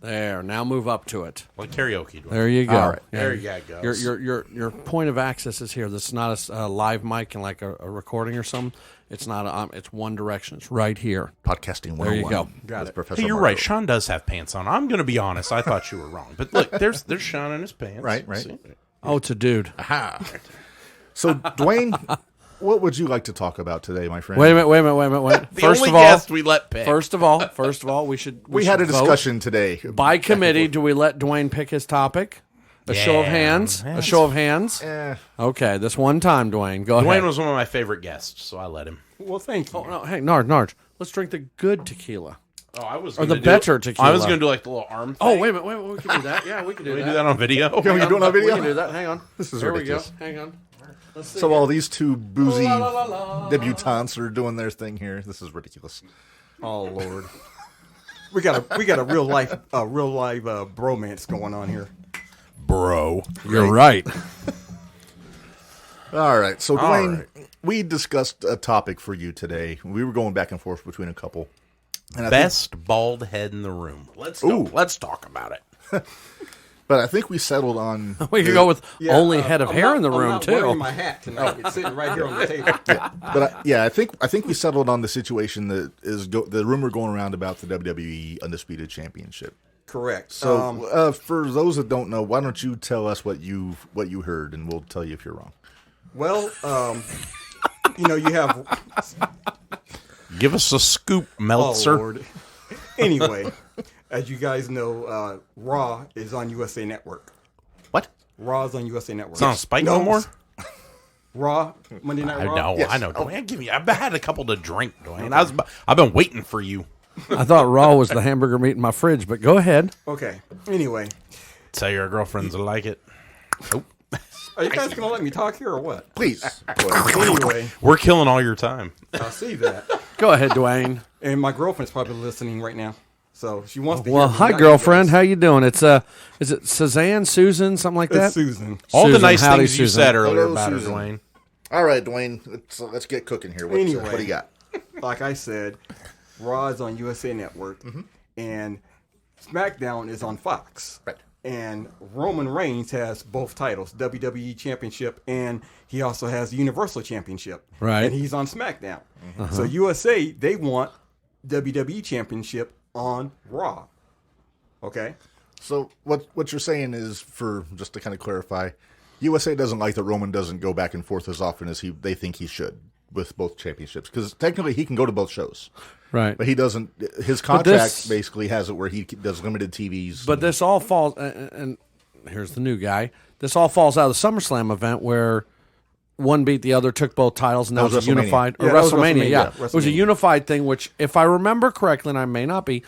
There. Now move up to it. Like karaoke. Dwayne. There you go. All right. There you go. Your point of access is here. This is not a live mic and like a recording or something. It's not. It's one direction. It's right here. podcasting 101. There you go. Got it. Professor Hey, you're Marco. right. Sean does have pants on. I'm going to be honest. I thought you were wrong. But look, there's Sean in his pants. Right. See? Oh, it's a dude. Aha. So, Dwayne, what would you like to talk about today, my friend? Wait a minute. The only guest we let pick. First of all, we should. We had a should vote. discussion today. By committee. Do we let Dwayne pick his topic? A show of hands. A show of hands. Okay, this one time, Dwayne. Go ahead. Dwayne was one of my favorite guests, so I let him. Well, thank you. Oh no! Hey, Narge. Let's drink the good tequila. Oh, I was Or the gonna better do, tequila. I was going to do like the little arm thing. Oh, wait a minute. We can do that. Yeah, we can do Can we that. do that on video? Can we do it on video? We can do that. Hang on. This is Here ridiculous. we go. Hang on. Let's see. So while these two boozy La, la, la, la. debutantes are doing their thing here, this is ridiculous. Oh Lord. we got a real life bromance going on here. Bro. You're right. All right. So, All Dwayne, right. we discussed a topic for you today. We were going back and forth between a couple. And I Best bald head in the room. Let's go. Ooh. Let's talk about it. But But I think we settled on. We could go with Yeah, only head of I'm hair not- in the I'm room not too. wearing my hat tonight. It's sitting right here on the table. I think we settled on the situation that is the rumor going around about the WWE Undisputed Championship. Correct. So, for those that don't know, why don't you tell us what you heard, and we'll tell you if you're wrong. Well, you have. Give us a scoop, Oh, Meltzer. Lord. Anyway, as you guys know, Raw is on USA Network. What? Raw is on USA Network. It's not on Spike no more? Raw, Monday Night I Raw. know, Yes. I know. Dwayne, I've had a couple to drink, Dwayne. I've been waiting for you. I thought Raw was the hamburger meat in my fridge, but go ahead. Okay. Anyway, Tell your girlfriends like it. Nope. are you guys going to let me talk here or what? Please. Anyway, We're killing all your time. I'll see that. Go ahead, Dwayne. And my girlfriend's probably listening right now. So she wants to Well, hear hi, me. girlfriend. How you doing? It's is it Suzanne, Susan, something like that? It's Susan. All the Susan, nice howdy, things you Susan. said earlier Hello, about Susan. her, Dwayne. All right, Dwayne. Let's get cooking here. What do you got? Like I said, Raw is on USA Network, and SmackDown is on Fox. Right. And Roman Reigns has both titles, WWE Championship, and he also has the Universal Championship. Right. And he's on SmackDown. So USA, they want WWE Championship on Raw. Okay? So what you're saying is, for just to kind of clarify, USA doesn't like that Roman doesn't go back and forth as often as they think he should with both championships, because technically he can go to both shows, Right. but he doesn't. His contract basically has it where he does limited TVs. But this all falls, and here's the new guy. This all falls out of the SummerSlam event where one beat the other, took both titles, and that was a WrestleMania. unified Yeah, that was WrestleMania. Yeah, WrestleMania. it was a unified thing. Which, if I remember correctly, and I may not be,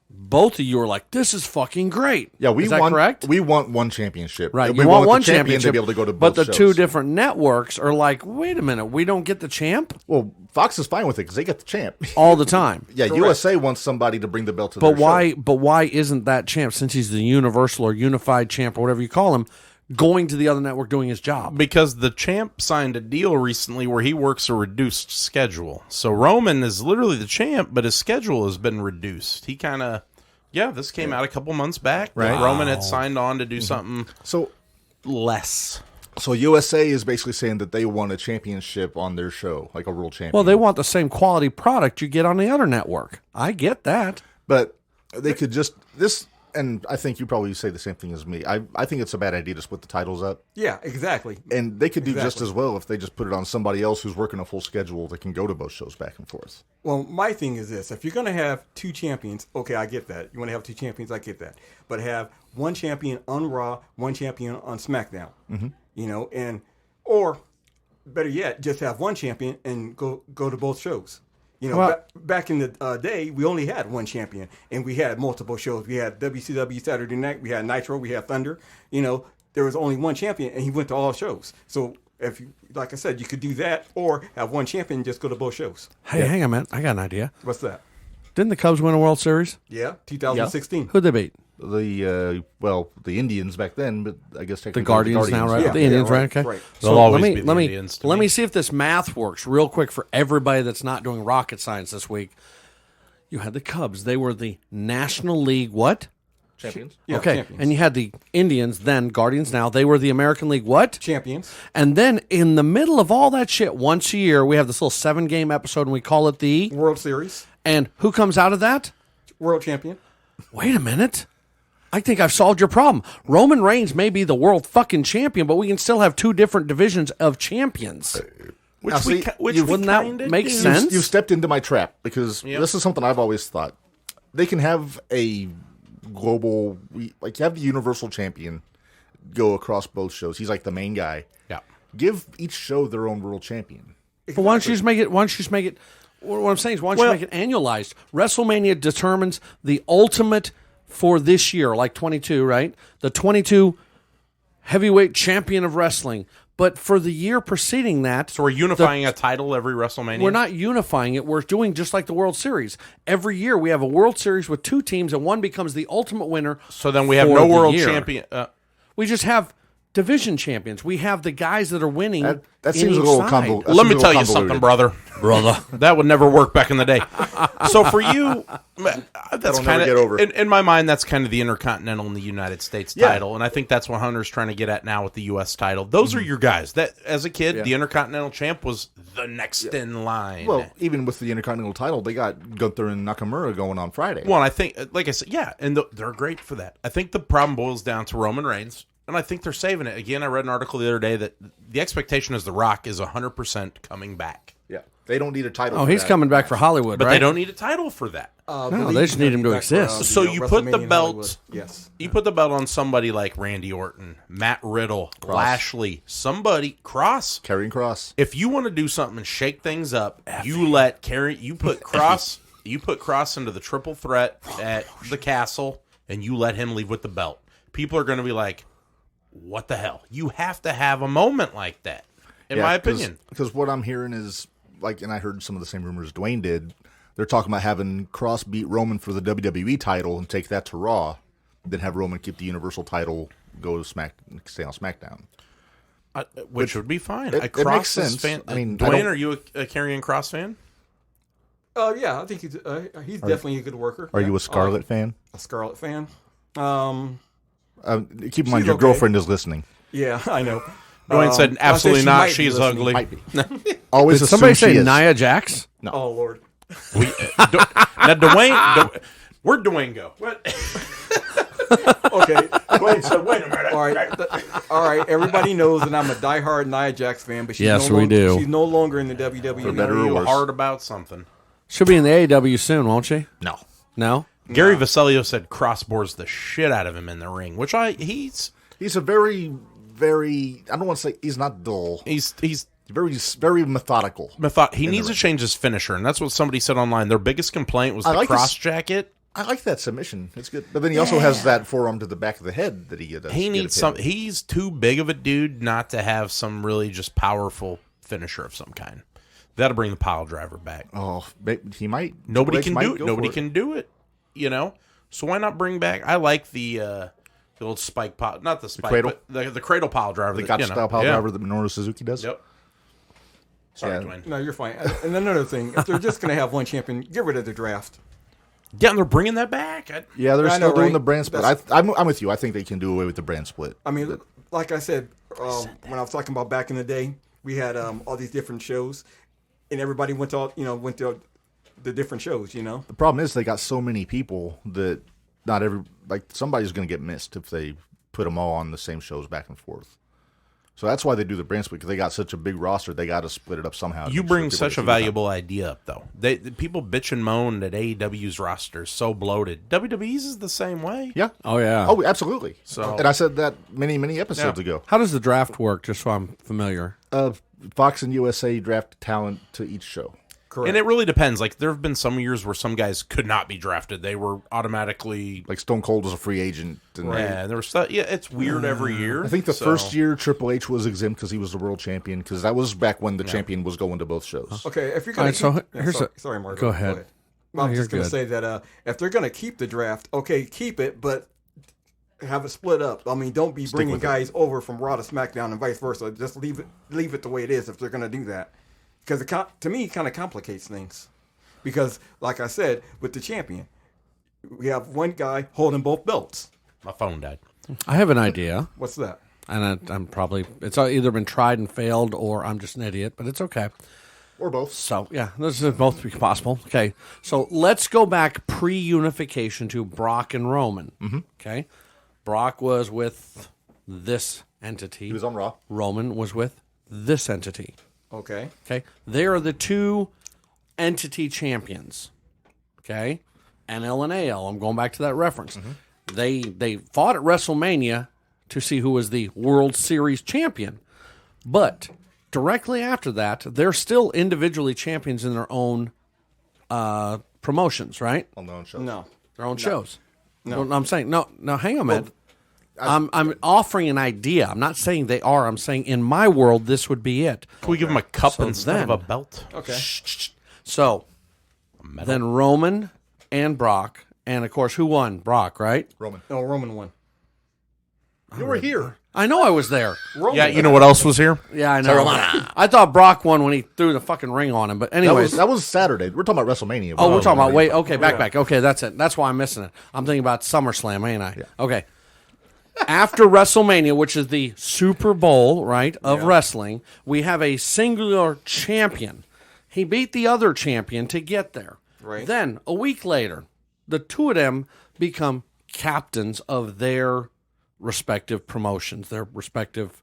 both of you were like, "This is fucking great." yeah, we is that want correct? we want one championship. Right, We you want one the champion championship to be able to go to but both the shows. two different networks are like, "Wait a minute, we don't get the champ Well, Fox is fine with it because they get the champ. all the time." Yeah, USA wants somebody to bring the belt to But their why? show. But why isn't that champ, since he's the universal or unified champ or whatever you call him, going to the other network doing his job? Because the champ signed a deal recently where he works a reduced schedule. So Roman is literally the champ, but his schedule has been reduced. He kind of, this came out a couple months back. Right. Roman had signed on to do something So less. USA is basically saying that they want a championship on their show, like a world champion. Well, they want the same quality product you get on the other network. I get that. But they could just this, and I think you probably say the same thing as me. I think it's a bad idea to split the titles up, Yeah, exactly. and they could do just Exactly. as well if they just put it on somebody else who's working a full schedule that can go to both shows back and forth. Well, my thing is this. If you're going to have two champions, okay, I get that. You want to have two champions, I get that. But have one champion on Raw, one champion on SmackDown. And or better yet, just have one champion and go to both shows. Back in the day, we only had one champion, and we had multiple shows. We had WCW Saturday Night, we had Nitro, we had Thunder. There was only one champion, and he went to all shows. So if you, like I said, you could do that, or have one champion and just go to both shows. Hey, hang on, man. I got an idea. What's that? Didn't the Cubs win a World Series? Yeah, 2016. Who'd they beat? The Indians back then, but I guess technically The Guardians now, right? Yeah, The Indians, yeah, right? right, Okay. right. They'll always let me be the let me Indians to let me. me see if this math works real quick for everybody that's not doing rocket science this week. You had the Cubs; they were the National League what? champions. Yeah, Okay, champions. and you had the Indians, then Guardians. Now they were the American League what? Champions. And then in the middle of all that shit, once a year we have this little 7-game episode, and we call it the. World Series. And who comes out of that? World champion. Wait a minute. I think I've solved your problem. Roman Reigns may be the world fucking champion, but we can still have two different divisions of champions. Which Now, see, Wouldn't that make sense? You stepped into my trap because this is something I've always thought. They can have a global, like you have the Universal Champion go across both shows. He's like the main guy. Yeah. Give each show their own world champion. But why don't you just make it? Why don't you just make it? What I'm saying is, why don't you make it annualized? WrestleMania determines the ultimate for this year, like 22, right? The 22 heavyweight champion of wrestling. But for the year preceding that, So we're unifying a title every WrestleMania? we're not unifying it. We're doing just like the World Series. Every year we have a World Series with two teams, and one becomes the ultimate winner. So then we have for no the world year. champion. We just have division champions. We have the guys that are winning. That in seems a each little side. convoluted. Let me tell you something, brother. That would never work back in the day. So for you, that's That'll never kind get over. of in my mind. That's kind of the Intercontinental and the United States Yeah. title, and I think that's what Hunter's trying to get at now with the U.S. title. Those are your guys. That as a kid, Yeah. the Intercontinental champ was the next in line. Well, even with the Intercontinental title, they got Gunther and Nakamura going on Friday. Well, I think, like I said, yeah, and they're great for that. I think the problem boils down to Roman Reigns, and I think they're saving it. Again, I read an article the other day that the expectation is The Rock is 100% coming back. Yeah, they don't need a title. Oh, for he's that. coming back for Hollywood, But right? they don't need a title for that. No, they just need him to exist. So you put the WrestleMania in belt- Hollywood. Yes. You put the belt on somebody like Randy Orton, Matt Riddle, Lashley, somebody, Cross. Karrion Kross. If you want to do something and shake things up, you put Cross into the triple threat at the Castle, and you let him leave with the belt. People are going to be like, what the hell? You have to have a moment like that, in my opinion. Because what I'm hearing is, like, and I heard some of the same rumors Dwayne did, they're talking about having Cross beat Roman for the WWE title and take that to Raw, then have Roman keep the Universal title, go to stay on SmackDown. Which would be fine. It Cross makes is sense. fan. I mean, Dwayne, are you a Karrion Cross fan? Yeah, I think he's definitely a good worker. Are Yeah. you a Scarlett fan? A Scarlett fan? Keep in mind, your okay. girlfriend is listening. Yeah, I know. Dwayne said, I said absolutely she not. might be She's listening. ugly. Might be. Always Did assume somebody she say is. Nia Jax? Oh, Lord. Now, Dwayne, where'd Dwayne go? What? Okay. Dwayne said, wait a minute. All right. Everybody knows that I'm a diehard Nia Jax fan, but she's Yes, no we longer, do. She's no longer in the WWE. For better or You worse. hard about something. She'll be in the AEW soon, won't she? No. No? Gary Vasilio said crossbores the shit out of him in the ring, which he's He's a very, very, I don't want to say, he's not dull. he's Very, very methodical. he needs to change his finisher, and that's what somebody said online. Their biggest complaint was I the like cross this- jacket. I like that submission. It's good. But then he also has that forearm to the back of the head that he does. He needs some. He's too big of a dude not to have some really just powerful finisher of some kind. That'll bring the pile driver back. Oh, he might. Nobody Triple H can might do it. go Nobody for can do it. You know. So why not bring back? I like the old spike pile, not the spike, cradle? but the cradle pile driver. The that, gotcha you know, style power yeah. driver that Minoru Suzuki does. Yep. Sorry, Yeah. Dwayne. No, you're fine. And another thing, if they're just going to have one champion, get rid of the draft. Yeah, and they're bringing that back. Yeah, they're I still know, doing right? the brand split. I'm with you. I think they can do away with the brand split. I mean, like I said, when I was talking about back in the day, we had all these different shows, and everybody went to the different shows. You know, The problem is they got so many people that somebody's going to get missed if they put them all on the same shows back and forth. So that's why they do the brand split, because they got such a big roster. They got to split it up somehow. to You make sure bring people such get a to the valuable idea up, though. The people bitch and moan that AEW's roster is so bloated. WWE's is the same way. time. Yeah. Oh, yeah. Oh, absolutely. So- and I said that many episodes ago. How does the draft work, just so I'm familiar? Fox and USA draft talent to each show. correct. And it really depends. Like, there have been some years where some guys could not be drafted. They were automatically... Like Stone Cold was a free agent. And Yeah, there was stuff. Yeah, it's weird every year. I think the so- first year Triple H was exempt because he was the world champion, because that was back when the champion was going to both shows. Okay, if you're All going right, so here's sorry, Mark. Go ahead. Well, I'm you're just going to good. say that if they're going to keep the draft, okay, keep it, but have it split up. I mean, don't be bringing with it. guys over from Raw to SmackDown and vice versa. Just leave it the way it is if they're going to do that, because to me it kind of complicates things. Because, like I said, with the champion, we have one guy holding both belts. My phone died. I have an idea, What's that? and I'm probably, it's either been tried and failed, or I'm just an idiot, but it's okay. Or both. So, yeah, this is both be possible. Okay, so let's go back pre-unification to Brock and Roman. Mm-hmm. Okay, Brock was with this entity. He was on Raw. Roman was with this entity. Okay. Okay, they are the two entity champions. Okay, NL and AL. I'm going back to that reference. They fought at WrestleMania to see who was the World Series champion, but directly after that, they're still individually champions in their own promotions, right? On their own show. No. Their own shows. No, I'm saying no. Hang on, man. Well, I'm offering an idea. I'm not saying they are. I'm saying in my world, this would be it. Can we give him a cup So instead then- of a belt? Okay. So then Roman and Brock, and of course, who won? Brock, right? Roman. No, Roman won. You were here. I know I was there. Yeah, you know what else was here? Yeah, I know. I thought Brock won when he threw the fucking ring on him. But anyways, That was Saturday. We're talking about WrestleMania. oh, we're talking about wait. Okay, back. Okay, that's it. That's why I'm missing it. I'm thinking about SummerSlam, ain't I? Yeah. Okay. After WrestleMania, which is the Super Bowl, right, of wrestling, we have a singular champion. He beat the other champion to get there. Right. Then, a week later, the two of them become captains of their respective promotions, their respective,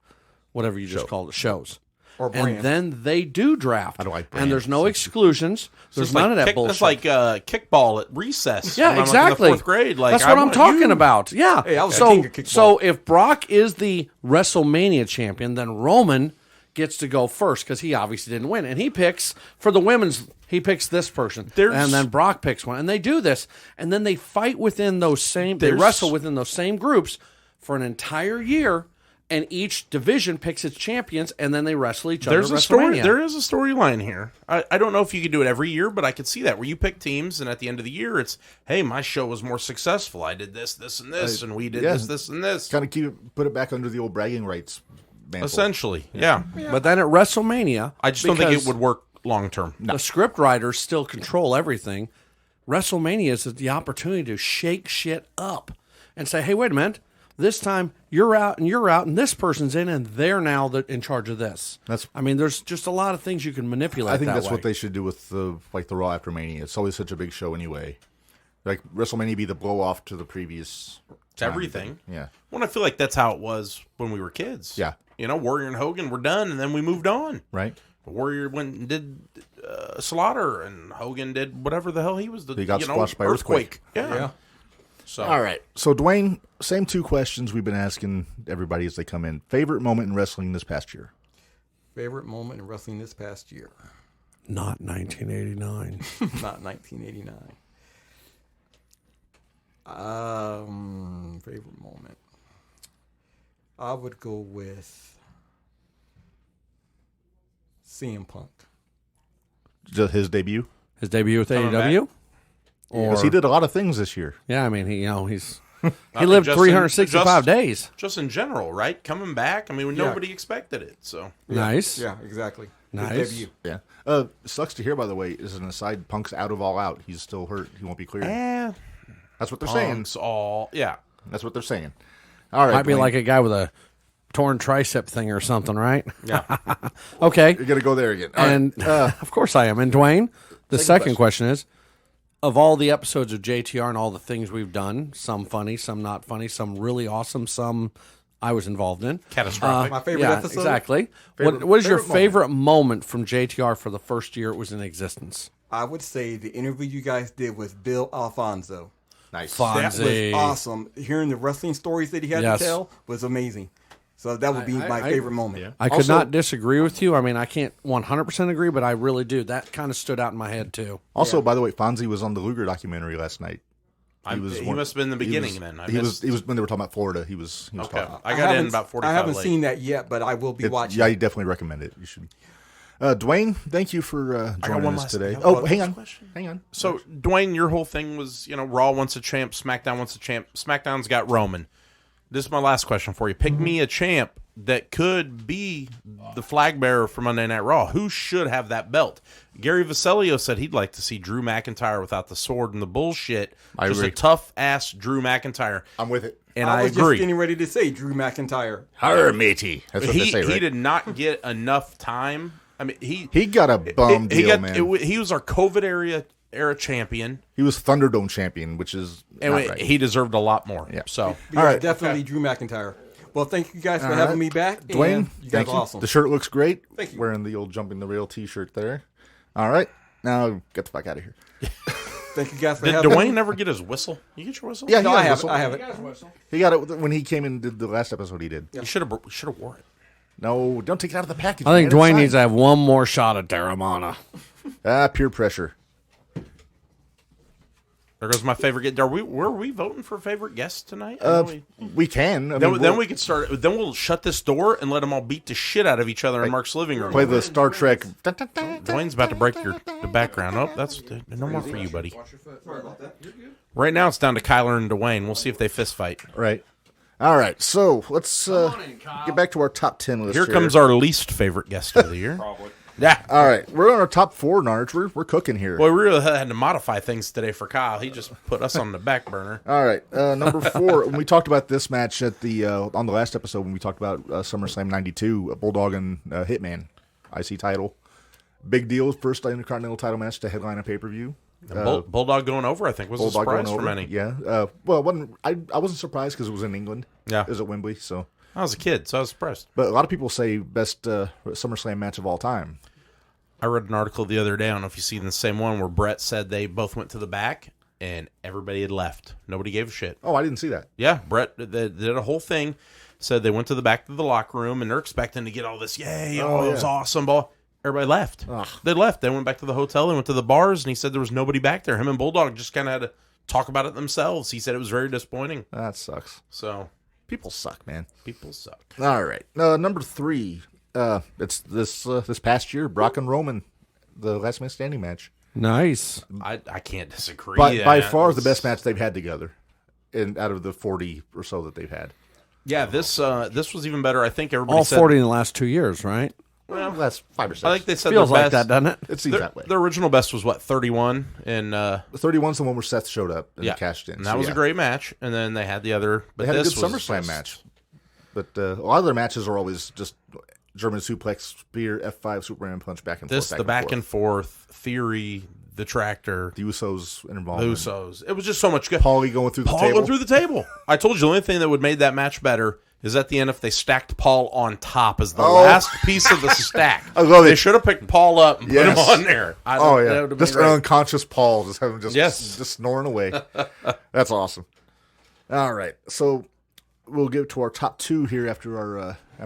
whatever you just called it, shows. Or brand. And then they do draft. I don't like and brand. there's no exclusions. There's It's none like of that kick, bullshit. It's like kickball at recess. Yeah, when I'm, exactly. in the 4th grade. Like, That's I what I'm want talking you. about. Yeah. Hey, I was so, king of kickball. so if Brock is the WrestleMania champion, then Roman gets to go first because he obviously didn't win. And he picks, for the women's, he picks this person. And then Brock picks one. And they do this. And then they fight within those same, they wrestle within those same groups for an entire year. And each division picks its champions, and then they wrestle each other. There's at a story. WrestleMania. There is a storyline here. I don't know if you could do it every year, but I could see that where you pick teams, and at the end of the year, it's hey, my show was more successful. I did this, this, and this, and we did this, and this. Kind of put it back under the old bragging rights mantle. Essentially, yeah. But then at WrestleMania, I just don't think because it would work long term. the script writers still control everything. WrestleMania is the opportunity to shake shit up and say, hey, wait a minute. This time you're out, and this person's in, and they're now in charge of this. I mean, there's just a lot of things you can manipulate. I think that's way. what they should do with the Raw after Mania. It's always such a big show anyway. Like WrestleMania be the blow off to the previous. It's everything. Yeah. Well, I feel like that's how it was when we were kids. Yeah. You know, Warrior and Hogan were done, and then we moved on. Right. Warrior went and did Slaughter, and Hogan did whatever the hell he was. He got squashed by Earthquake. Yeah. So All right. So Dwayne, same two questions we've been asking everybody as they come in. Favorite moment in wrestling this past year? Favorite moment in wrestling this past year? Not 1989. Not 1989. Favorite moment. I would go with CM Punk. Just his debut? His debut with Coming AEW? Because he did a lot of things this year. Yeah, I mean, he's I he mean, lived just 365 days. Just in general, right? Coming back. I mean, nobody expected it. So Nice. Yeah, exactly. His Nice. debut. Yeah. Sucks to hear, by the way, as an aside, Punk's out of All Out. He's still hurt. He won't be cleared. That's what they're saying. Punk's all That's what they're saying. All right. Might be Dwayne, like a guy with a torn tricep thing or something, right? Yeah. Okay. You're going to go there again. All And right. of course I am. And Dwayne, the second question. question is, of all the episodes of JTR and all the things we've done, some funny, some not funny, some really awesome, some I was involved in. Catastrophic. My favorite Yeah, episode? exactly. Favorite- What is your favorite favorite moment from JTR for the first year it was in existence? I would say the interview you guys did with Bill Alfonso. Nice. Fun. That Fonzie. was awesome. Hearing the wrestling stories that he had Yes. to tell was amazing. So that would be my favorite moment. Yeah. I could Also- not disagree with you. I mean, I can't 100% agree, but I really do. That kind of stood out in my head, too. Also, by the way, Fonzie was on the Luger documentary last night. He must have been in the beginning then. He was when they were talking about Florida. He was Okay. talking. I got in about 45 I haven't late. seen that yet, but I will be watching. Yeah, I definitely recommend it. You should. Dwayne, thank you for joining one us last- today. I got Oh, one hang last on. question. Hang on. So, Dwayne, your whole thing was, Raw wants a champ, SmackDown wants a champ. SmackDown's got Roman. This is my last question for you. Pick me a champ that could be the flag bearer for Monday Night Raw. Who should have that belt? Gary Vasilio said he'd like to see Drew McIntyre without the sword and the bullshit. I Just agree. a tough-ass Drew McIntyre. I'm with it. And I I was just agree. getting ready to say Drew McIntyre. Her matey. That's what they He say, right? did not get enough time. I mean, He got a bum deal, man. He was our COVID era champion, He was Thunderdome champion, which is and not right. he deserved a lot more. Yeah. So Yeah, All right. definitely Drew McIntyre. Well, thank you guys for All having right. me back. Dwayne, and you guys thank are you. awesome. The shirt looks great. Thank you. Wearing the old Jumping the Rail t-shirt there. All right. Now, get the fuck out of here. Thank you guys for did having Dwayne me. never get his whistle? You get your whistle? Yeah, No, he I got a have it. whistle. I have it. He got it when he came and did the last episode he did. You should have wore it. No, don't take it out of the package. I think man. Dwayne It's needs to have one more shot at Teremana. peer pressure. There goes my favorite guest. Were we voting for favorite guest tonight? We can. I mean, Then we could start. Then we'll shut this door and let them all beat the shit out of each other in Mark's living room. play the Star Trek. Dwayne's about to break the background. Oh, that's no more for you, buddy. Right now it's down to Kyler and Dwayne. We'll see if they fist fight. Right. All right, so let's get back to our top 10 list. Here comes our least favorite guest of the year. Probably. Yeah. All right, we're on our top 4, Narge. We're cooking here. Boy, we really had to modify things today for Kyle. He just put us on the back burner. All right, number 4. When we talked about this match at the on the last episode, when we talked about SummerSlam '92, Bulldog and Hitman, IC title, big deal. First Intercontinental title match to headline a pay-per-view. Bulldog going over, I think, was a surprise for many. Yeah. Well, I wasn't surprised because it was in England. Yeah. It was at Wembley. So I was a kid, so I was surprised. But a lot of people say best SummerSlam match of all time. I read an article the other day, I don't know if you've seen the same one, where Brett said they both went to the back and everybody had left. Nobody gave a shit. Oh, I didn't see that. Yeah, Brett they did a whole thing, said they went to the back of the locker room and they're expecting to get all this, yay, it was awesome, ball. Everybody left. Ugh. They left. They went back to the hotel. They went to the bars, and he said there was nobody back there. Him and Bulldog just kind of had to talk about it themselves. He said it was very disappointing. That sucks. So People suck, man. people suck. All right. Number 3. It's this past year, Brock and Roman, the last man standing match. Nice. I can't disagree. By far the best match they've had together, out of the 40 or so that they've had. Yeah, this was even better. I think everybody All said 40 in the last 2 years, right? Well, that's 5 or 6. I think they said Feels their like best. that, doesn't it? It seems Their, that way. their original best was what, 31, and The 31's the one where Seth showed up and cashed in. And that was a great match. And then they had the other. But They had a good this was SummerSlam just- match. But a lot of their matches are always just German suplex, spear, F5, Superman punch, back and This forth. the back and forth theory, the tractor, the Usos the involved. Usos. It was just so much good. Paulie going through the Paul table. going through the table. I told you the only thing that would made that match better is at the end if they stacked Paul on top as the last piece of the stack. I love it. They should have picked Paul up and put him on there. Oh that yeah, would have just been an great. unconscious Paul, just having Yes. just snoring away. That's awesome. All right, so we'll get to our top 2 here after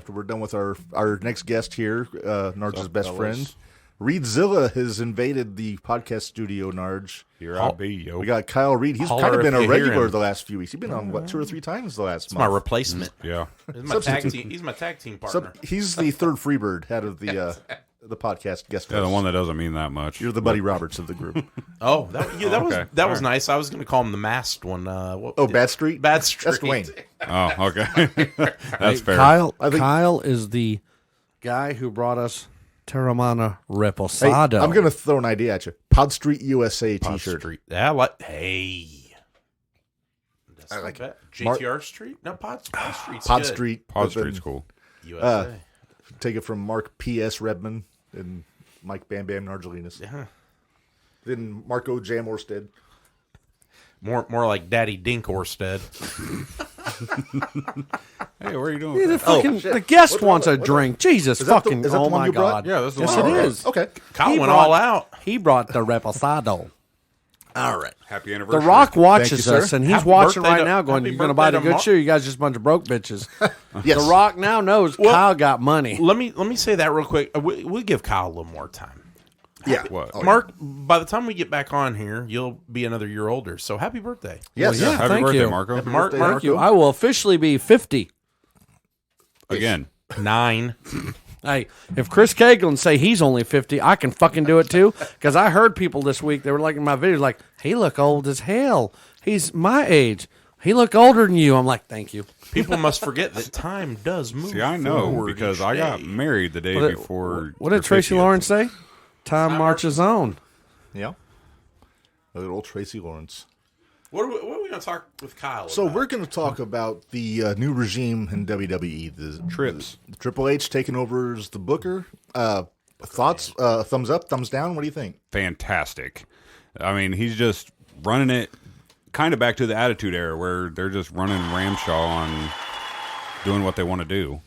we're done with our next guest here, Narge's best friend. Reed Zilla has invaded the podcast studio, Narge. Here I be, yo. We got Kyle Reed. He's Holler kind of been if a you hear regular him. the last few weeks. He's been on, 2 or 3 times the last It's my month. replacement. Yeah. He's my tag team. He's my tag team partner. He's the third Freebird out of the podcast guest Yeah, the hosts. one that doesn't mean that much. You're the Buddy Roberts of the group. Oh, that was okay. that All was right. nice. I was going to call him the masked one. Bad Street? Bad Street. That's Dwayne. Oh, okay. That's fair. Kyle is the guy who brought us Teremana Hey, Reposado. I'm going to throw an idea at you. Pod Street USA Pod t-shirt. Street. Yeah, hey. That's I not like bad. it. Mark- JTR Street? No, Pod Street's Pod good. Street. Pod but then Street's cool. USA. Take it from Mark P.S. Redman and Mike Bam Bam Nargelinas. Yeah. Then Marco Jam Orsted. More like Daddy Dink Orsted. Hey, where are you doing? the, with that? fucking, the guest wants a drink. Jesus Is that the- fucking, is that the oh one my you brought? God. Yeah, that's the yes, one. it I is. Okay. Kyle He went brought- all out. He brought the Reposado. All right. Happy The anniversary. Rock watches sir. us, and he's Happy watching birthday right to- now going, happy you're going to buy the birthday to good shoe? You guys just a bunch of broke bitches. Yes. The Rock now knows Kyle got money. Let me say that real quick. We'll give Kyle a little more time. Yeah. What? Oh, Mark, by the time we get back on here, you'll be another year older. So happy birthday. Yes. Well, yeah. Happy Thank birthday, you. Marco. Mark, birthday, Mark, Thank you. I will officially be 50. Again. 9. Hey, if Chris Caglin say he's only 50, I can fucking do it too. Because I heard people this week, they were like in my videos, like, he look old as hell. He's my age. He look older than you. I'm like, thank you. People must forget that time does move. See, I know forward because each I got day. married the day What did- before. What did your Tracy 50th. Lawrence say? Time marches on. Yeah. Little old Tracy Lawrence. What are we going to talk with Kyle So about? we're going to talk about the new regime in WWE. The Trips. the Triple H taking over as the Booker. Thoughts? Thumbs up? Thumbs down? What do you think? Fantastic. I mean, he's just running it kind of back to the Attitude Era where they're just running Ramshaw on doing what they want to do.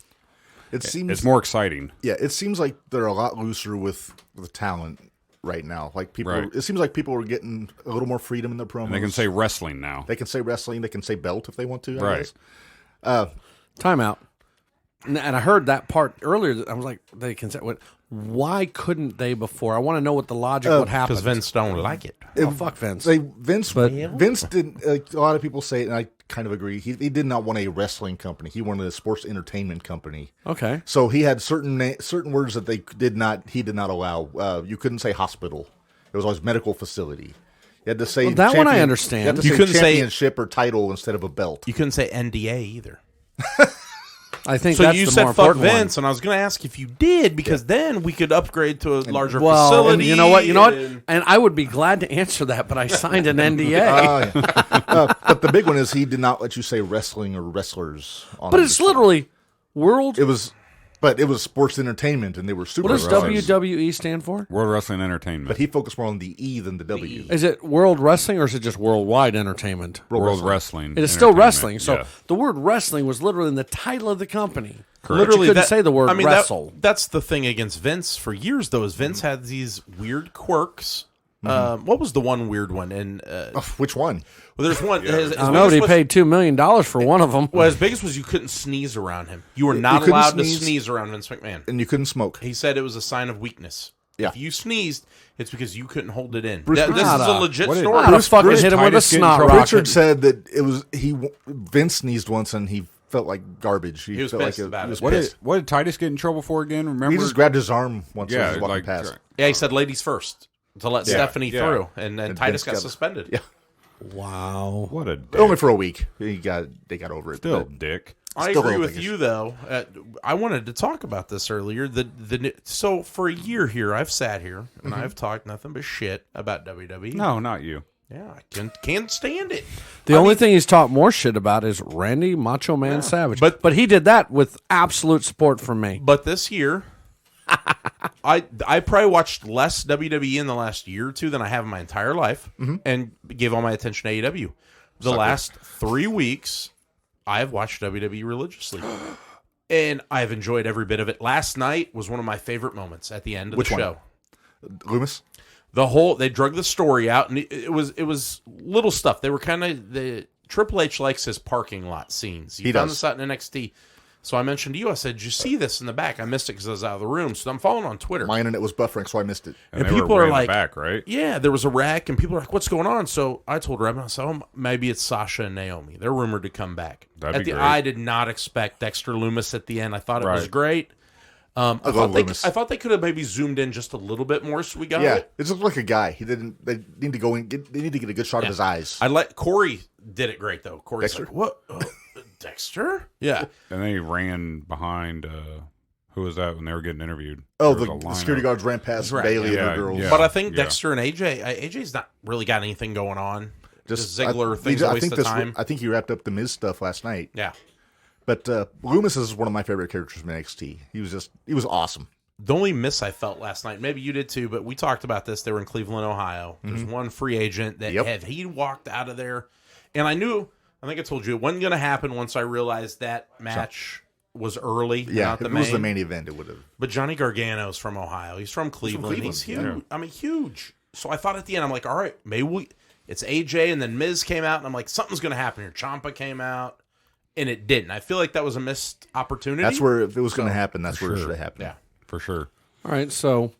It seems It's more exciting. Yeah, it seems like they're a lot looser with talent right now. Like people, Right. it seems like people are getting a little more freedom in their promos. And they can say wrestling now. They can say wrestling. They can say belt if they want to. I Right. guess. Timeout. And I heard that part earlier. I was like, they can say what? Why couldn't they before? I want to know what the logic would happen. Because Vince don't like it. Oh, fuck Vince. Vince didn't. A lot of people say, and I kind of agree. He did not want a wrestling company. He wanted a sports entertainment company. Okay. So he had certain words that he did not allow. You couldn't say hospital. It was always medical facility. You had to say Well, that one I champion- understand. You had to You say couldn't say- championship or title instead of a belt. You couldn't say NDA either. I think So that's you the said more fuck important one. Vince, and I was going to ask if you did, because then we could upgrade to a larger Well, facility. and you know what? and- And I would be glad to answer that, but I signed an NDA. Oh, yeah. But the big one is he did not let you say wrestling or wrestlers. On But the it's show. literally world. It was, but it was sports entertainment, and they were super. What does wrestlers. WWE stand for? World Wrestling Entertainment. But he focused more on the E than the W. Is it World Wrestling or is it just Worldwide Entertainment? World Wrestling. It is still Entertainment, wrestling. So yeah. the word wrestling was literally in the title of the company. Literally, you couldn't say the word wrestle. That's the thing against Vince for years, though. Is Vince had these weird quirks. What was the one weird one? And Which one? well, there's one. His I know biggest he was- paid $2 million for one of them. Well, his biggest was you couldn't sneeze around him. You were not couldn't allowed to sneeze. sneeze around Vince McMahon. And you couldn't smoke. He said it was a sign of weakness. Yeah. If you sneezed, it's because you couldn't hold it in. Bruce This is a Pritchard. legit What did- story. I'd have fucking Bruce hit him with a Titus get in snot trouble? rocket. Richard said that it was Vince sneezed once and he felt like garbage. He was felt pissed like about he was it. pissed. What did Titus get in trouble for again? Remember? He just grabbed his arm once he Yeah, was walking like, past. Yeah, he said ladies first to let Stephanie yeah. through, and then And Titus Vince got got- suspended. Yeah, Wow. What a dick. only for a week. They got over it. Still but- dick. I Still agree don't with think you though. I wanted to talk about this earlier. So for a year here, I've sat here and I've talked nothing but shit about WWE. No, not you. Yeah, I can't stand it. The only thing he's talked more shit about is Randy Macho Man Savage. But- he did that with absolute support from me. But this year, I probably watched less WWE in the last year or two than I have in my entire life, and gave all my attention to AEW. The last 3 weeks, I have watched WWE religiously, and I've enjoyed every bit of it. Last night was one of my favorite moments at the end of Which the one? show. Loomis. They drug the story out, and it was little stuff. They were kind of the Triple H likes his parking lot scenes. You He found does. this out in NXT. So I mentioned to you, I said, "Did you see this in the back?" I missed it because I was out of the room. So I'm following on Twitter. My internet was buffering, so I missed it. And they were people way are in the like- back, right? Yeah, there was a wreck, and people are like, "What's going on?" So I told Reb, I said, "Oh, maybe it's Sasha and Naomi. They're rumored to come back." That'd be great. I did not expect Dexter Loomis at the end. I thought it was Right. great. I love Loomis. thought they could have maybe zoomed in just a little bit more, so we got Yeah, it. it looked like a guy. He didn't. They need to go in. They need to get a good shot of his eyes. I like Corey did it great though. Corey's Dexter? like, "What, Dexter?" Yeah, And then he ran behind. Who was that when they were getting interviewed? Oh, There the was a lineup. security guards ran past right, Bailey yeah. and the girls. Yeah. but I think yeah. Dexter and AJ's not really got anything going on. Just Ziggler I, things a I waste think of this. time. I think he wrapped up the Miz stuff last night. Yeah. But Loomis is one of my favorite characters from NXT. He was awesome. The only miss I felt last night, maybe you did too, but we talked about this. They were in Cleveland, Ohio. There's one free agent that Yep. had he walked out of there, and I think I told you it wasn't going to happen once I realized that match was early, Yeah, not if the it was the main. main event, it would have. But Johnny Gargano's from Ohio. He's from Cleveland. He's huge. Cleveland, I mean, huge. So I thought at the end, I'm like, all right, maybe it's AJ, and then Miz came out, and I'm like, something's going to happen here. Ciampa came out, and it didn't. I feel like that was a missed opportunity. That's where if it was going to happen. That's where it should have happened. Yeah. For sure. All right, so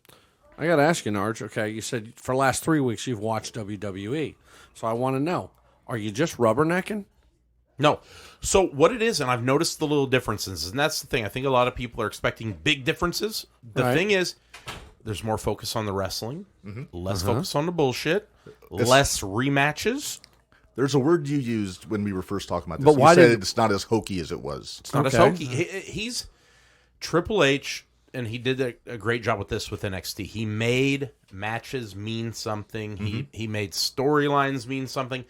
I got to ask you, Narge. Okay, you said for the last 3 weeks you've watched WWE. So I want to know, are you just rubbernecking? No. So what it is, and I've noticed the little differences, and that's the thing. I think a lot of people are expecting big differences. The Right. thing is, there's more focus on the wrestling, less focus on the bullshit, less rematches. There's a word you used when we were first talking about this. But You why said did- it's not as hokey as it was? It's not as Okay. hokey. He's Triple H, and he did a great job with this with NXT. He made matches mean something. He made storylines mean something.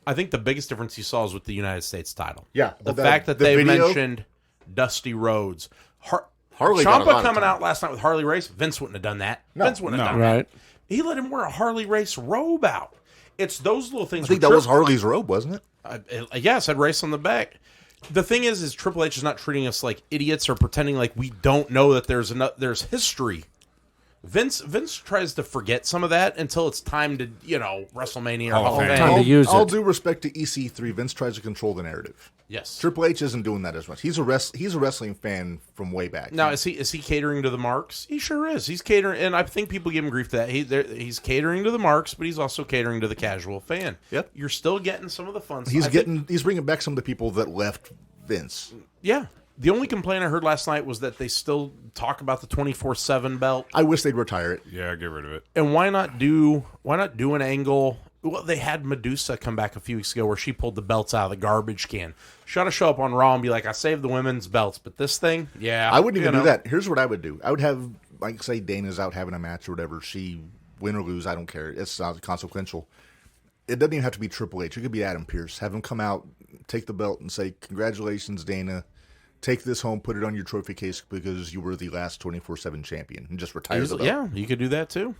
I think the biggest difference you saw is with the United States title. Yeah. The The- fact that the they video- mentioned Dusty Rhodes. Harley got a Ciampa lot of coming time. out last night with Harley Race. Vince wouldn't have done that. No. Vince wouldn't have done Right. that. He let him wear a Harley Race robe out. It's those little things. I think that was Harley's robe, wasn't it? Yeah, it said race on the back. The thing is Triple H is not treating us like idiots or pretending like we don't know that there's history. Vince tries to forget some of that until it's time to, WrestleMania or Hall of Fame. Time to use all it. due respect to EC3, Vince tries to control the narrative. Yes. Triple H isn't doing that as much. He's a wrestling fan from way back. Now, is he catering to the marks? He sure is. He's catering, and I think people give him grief for that. He's catering to the marks, but he's also catering to the casual fan. Yep. You're still getting some of the fun stuff. He's bringing back some of the people that left Vince. Yeah. The only complaint I heard last night was that they still talk about the 24/7 belt. I wish they'd retire it. Yeah, get rid of it. And why not do an angle Well, they had Medusa come back a few weeks ago where she pulled the belts out of the garbage can. She ought to show up on Raw and be like, I saved the women's belts, but this thing, yeah. I wouldn't even do that. Here's what I would do. I would have, like, say Dana's out having a match or whatever. She win or lose, I don't care. It's not consequential. It doesn't even have to be Triple H. It could be Adam Pearce. Have him come out, take the belt, and say, congratulations, Dana. Take this home, put it on your trophy case because you were the last 24/7 champion, and just retire the belt. Yeah, you could do that too.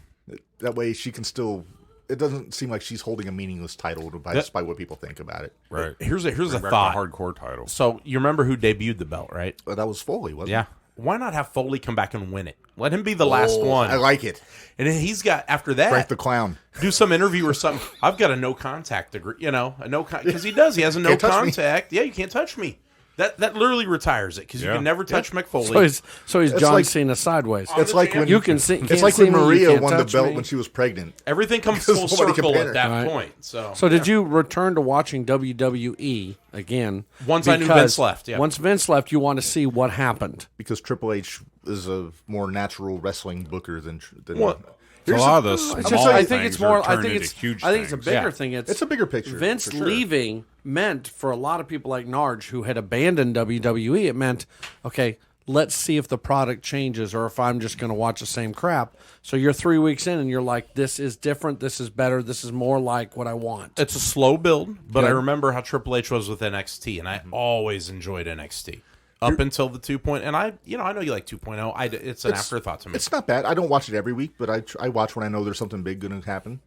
That way she can still... It doesn't seem like she's holding a meaningless title despite what people think about it. Right. Here's a Bring back thought. the hardcore title. So you remember who debuted the belt, right? But that was Foley, wasn't Yeah. Why not have Foley come back and win it? Let him be the last one. I like it. And then he's got, after that, Frank the Clown. do some interview or something. I've got a no contact degree, because he does. He has a no Can't touch me. contact. Yeah, you can't touch me. That literally retires it because you Yeah. can never touch Mick Foley. So he's It's John like- Cena sideways. It's like when You can see. It's can't like see when me, you Maria can't won the touch belt me. when she was pregnant. Everything comes Because full nobody circle compared. at that Right. point. So Did you return to watching WWE again? Once I knew because Vince left, yeah. Once Vince left, you want to see what happened. Because Triple H is a more natural wrestling booker than Well, So a lot of the It's small just, I think things it's more. are I turned think into it's huge I think it's a things. bigger Yeah. thing. It's a bigger picture. Vince for sure. leaving meant for a lot of people like Narge who had abandoned WWE. It meant, okay, let's see if the product changes or if I'm just going to watch the same crap. So you're 3 weeks in and you're like, this is different. This is better. This is more like what I want. it's a slow build, but I Good. remember how Triple H was with NXT, and I always enjoyed NXT up until the 2.0. And I know you like 2.0. It's an afterthought to me. It's not bad. I don't watch it every week, but I watch when I know there's something big going to happen.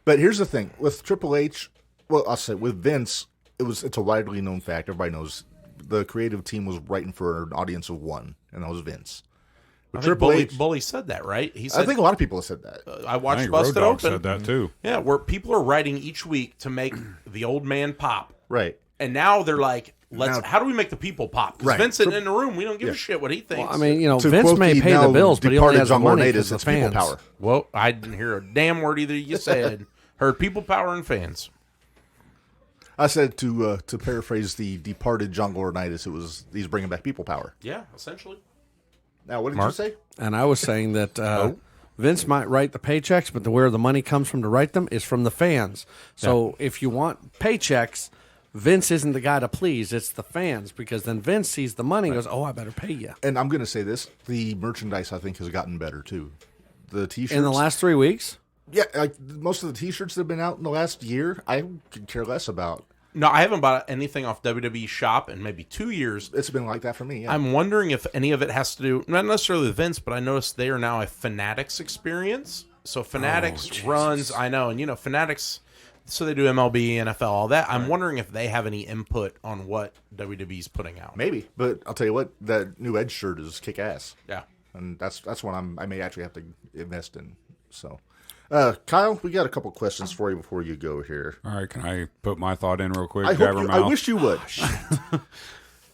But here's the thing with Triple H. Well, I'll say with Vince, it's a widely known fact. Everybody knows the creative team was writing for an audience of one, and that was Vince. I With think Triple H, Bully said that, right? He said, I think a lot of people have said that. I I watched think Road Busted Dogg Open. said that too. Yeah, where people are writing each week to make the old man pop. Right. And now they're like, Now- how do we make the people pop? Because Right. Vince sitting in the room, we don't give a shit what he thinks. I mean, To Vince quote may the pay the now bills, but he only departed has the John money Laurinaitis, because the it's people fans. power. well, I didn't hear a damn word either you said. Heard people power and fans. I said to paraphrase the departed John Laurinaitis, he's bringing back people power. Yeah, essentially. Now, what did Mark? you say? And I was saying that Vince might write the paychecks, but where the money comes from to write them is from the fans. So if you want paychecks, Vince isn't the guy to please. It's the fans, because then Vince sees the money and goes, oh, I better pay you. And I'm going to say this: the merchandise I think has gotten better too. The T-shirts In the last 3 weeks? yeah, like most of the T-shirts that have been out in the last year, I could care less about. No, I haven't bought anything off WWE Shop in maybe 2 years. It's been like that for me. Yeah. I'm wondering if any of it has to do, not necessarily with Vince, but I noticed they are now a Fanatics experience. So Fanatics runs, I know, and Fanatics, so they do MLB, NFL, all that. I'm wondering if they have any input on what WWE's putting out. Maybe, but I'll tell you what, that new Edge shirt is kick ass, Yeah. and that's one I may actually have to invest in. So, Kyle, we got a couple questions for you before you go here. All right, can I put my thought in real quick? I Jabbermouth? wish you would.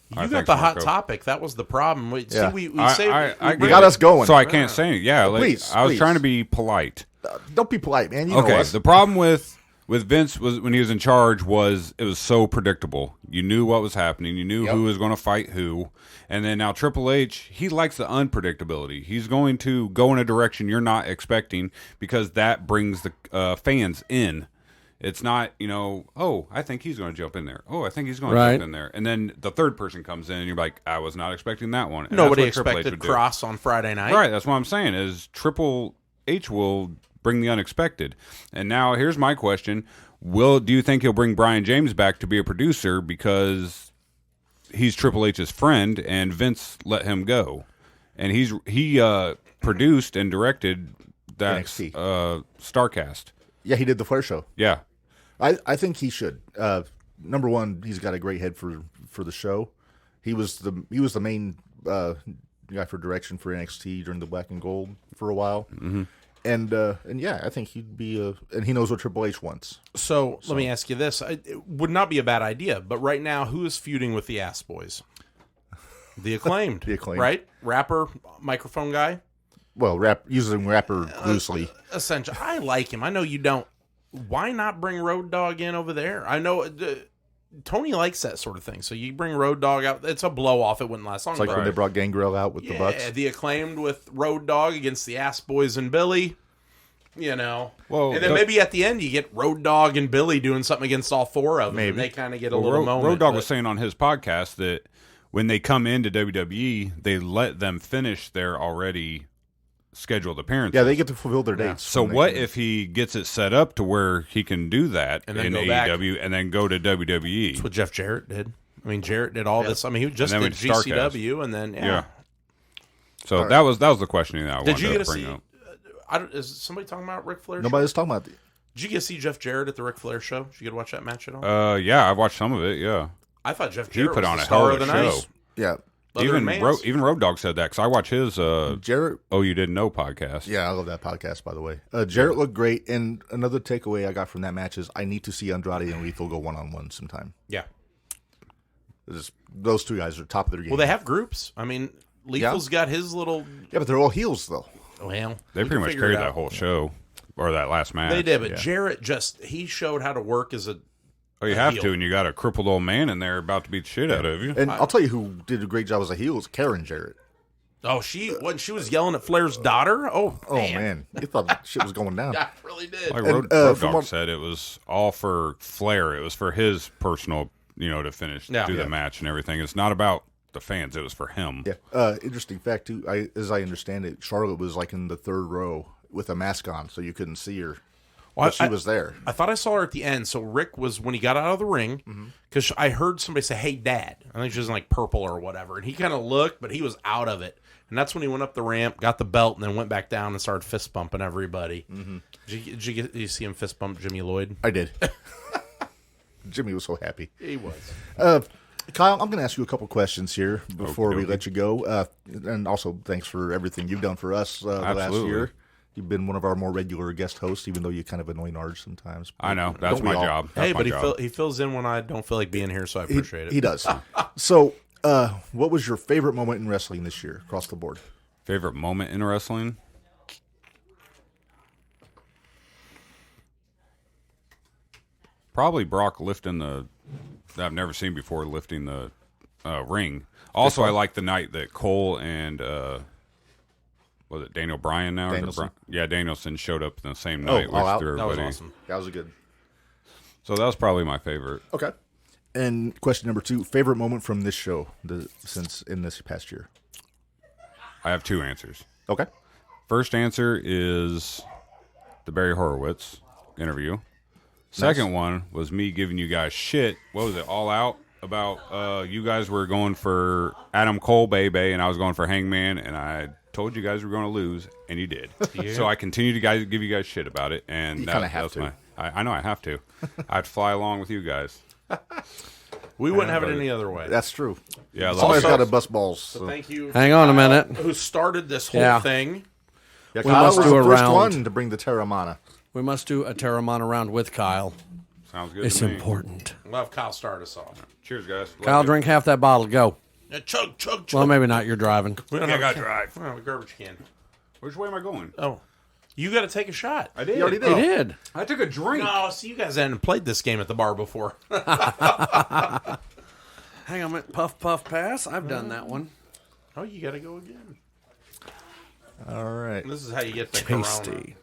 You got thanks, the hot Marco. topic. That was the problem. We, Yeah. see, we I say get You got it. us going. So I can't say anything. Yeah, like, Please, I was please. trying to be polite. Don't be polite, man. You know Okay, us. the problem with Vince was when he was in charge was it was so predictable. You knew what was happening. You knew who was going to fight who. And then now Triple H, he likes the unpredictability. He's going to go in a direction you're not expecting because that brings the fans in. It's not, oh, I think he's going to jump in there. Oh, I think he's going to Right. jump in there. And then the third person comes in and you're like, I was not expecting that one. And nobody that's what Triple H expected would do. Cross on Friday night. Right, that's what I'm saying is Triple H will bring the unexpected. And now here's my question. Do you think he'll bring Brian James back to be a producer because he's Triple H's friend and Vince let him go? And he produced and directed that NXT. Starcast. Yeah, he did the Flair show. Yeah. I think he should. Number one, he's got a great head for the show. He was the main guy for direction for NXT during the Black and Gold for a while. Mm-hmm. And yeah, I think he'd be and he knows what Triple H wants. So let me ask you this: it would not be a bad idea, but right now, who is feuding with the Ass Boys? The Acclaimed, The Acclaimed. right? Rapper, microphone guy. Well, using rapper loosely. Essentially, I like him. I know you don't. Why not bring Road Dogg in over there? I know Tony likes that sort of thing. So you bring Road Dogg out. It's a blow off. It wouldn't last long. It's like but when they brought Gangrel out with the Bucks. the Acclaimed with Road Dogg against the Ass Boys and Billy. You know, Well, and then maybe at the end you get Road Dogg and Billy doing something against all four of them. Maybe. And they kind of get a little moment. Road Dogg but- was saying on his podcast that when they come into WWE, they let them finish their already scheduled appearances. Yeah, they get to fulfill their dates. So when they what can- if he gets it set up to where he can do that And then in go back. AEW and then go to WWE? That's what Jeff Jarrett did. I mean, Jarrett did all this. I mean, he just And then did went to GCW, and then Yeah. So that was the questioning that I Did wanted you to get to bring see? up. Is somebody talking about Ric Flair? Nobody's talking about it. Did you get to see Jeff Jarrett at the Ric Flair show? Did you get to watch that match at all? Yeah, I've watched some of it. Yeah, I thought Jeff he Jarrett put was on the a star hell of of the a night. show. Yeah. Other than Mans. Even Road Dogg said that because I watch his Jarrett. Oh You Didn't Know podcast. Yeah, I love that podcast, by the way. Jarrett looked great. And another takeaway I got from that match is I need to see Andrade and Lethal go one-on-one sometime. Yeah. Those two guys are top of their game. Well, they have groups. I mean, Lethal's got his little. Yeah, but they're all heels, though. Well, They we pretty can much figure carried it that out. whole show or that last match. They did, but Yeah. Jarrett he showed how to work as a. Oh, you a have heel. to, and you got a crippled old man in there about to beat the shit out of you. And I'll tell you who did a great job as a heel is Karen Jarrett. Oh, when she was yelling at Flair's daughter. Oh, Oh, man. You thought shit was going down. I really did. Like And, Road from Dogg what- said, it was all for Flair. It was for his personal, to finish, Yeah. do Yeah. the match and everything. It's not about the fans. It was for him. Yeah. Interesting fact, too. As I understand it, Charlotte was like in the third row with a mask on, so you couldn't see her. Well, But she was there. I thought I saw her at the end. So Rick was when he got out of the ring because I heard somebody say, "Hey, Dad." I think she was in like purple or whatever, and he kind of looked, but he was out of it. And that's when he went up the ramp, got the belt, and then went back down and started fist bumping everybody. Did you see him fist bump Jimmy Lloyd? I did. Jimmy was so happy. He was. Kyle, I'm going to ask you a couple questions here before we Okey-dokey. let you go. And also, thanks for everything you've done for us the last Absolutely. year. You've been one of our more regular guest hosts, even though you kind of annoy Narge sometimes. I know. That's Don't we my all? job. That's Hey, my but job. he fills in when I don't feel like being here, so I appreciate it. He does. So, what was your favorite moment in wrestling this year across the board? Favorite moment in wrestling? Probably Brock lifting that I've never seen before, lifting the ring. Also, I like the night that Cole and was it Daniel Bryan now? Danielson. Danielson showed up the same night. All out? threw That was everybody. awesome. That was a good. So that was probably my favorite. Okay. And question number 2, favorite moment from this show since in this past year? I have two answers. Okay. First answer is the Barry Horowitz interview. Second one was me giving you guys shit. What was it? All Out about you guys were going for Adam Cole, baby, and I was going for Hangman, and I told you guys were going to lose, and you did. So I continue to give you guys shit about it, and You kinda have that's to. I know I have to. I'd fly along with you guys. We wouldn't have it buddy. any other way. That's true. Yeah, I love Somebody's it. got to bust balls. So. Thank you. Hang on a minute. Who started this whole Yeah. thing? Yeah, We Kyle must was do the a first round. one to bring the Teremana. We must do a Terramana round with Kyle. Sounds good It's to me. important. We'll have Kyle start us off. Cheers, guys. Love Kyle, you. drink half that bottle. Go. Yeah, chug, chug, chug. Well, maybe not. You're driving. we don't Yeah, I have gotta a drive. We don't have a garbage can. Which way am I going? Oh, you got to take a shot. I did. He already did. He did. I took a drink. No, see, you guys hadn't played this game at the bar before. Hang on a minute. Puff, puff, pass. I've done that one. Oh, you got to go again. All right. This is how you get the Corona. Tasty.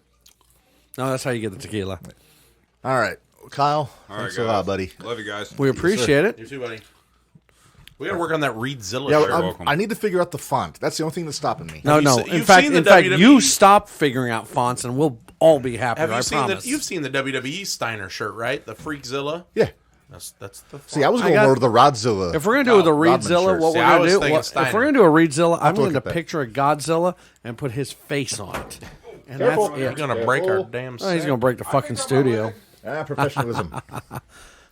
No, that's how you get the tequila. All right. Kyle, All right, thanks a guys. lot, buddy. Love you guys. We appreciate it. You too, buddy. We got to work on that Reedzilla. Yeah, shirt. welcome. I need to figure out the font. That's the only thing that's stopping me. No, you no. se- In you've fact, seen the in fact, WWE? you stop figuring out fonts, and we'll all be happy. Have I you seen promise. You've seen the WWE Steiner shirt, right? The Freakzilla. Yeah. That's the. See, I was going got- more to the Rodzilla. If we're gonna do it with a Rodman Reedzilla, shirts. what See, we're I gonna was do? thinking If Steiner. we're gonna do a Reedzilla, I'm to look going to at that. picture a Godzilla and put his face on it, and Careful. that's You're it. gonna break our damn. Oh, he's set. gonna break the fucking studio. Professionalism.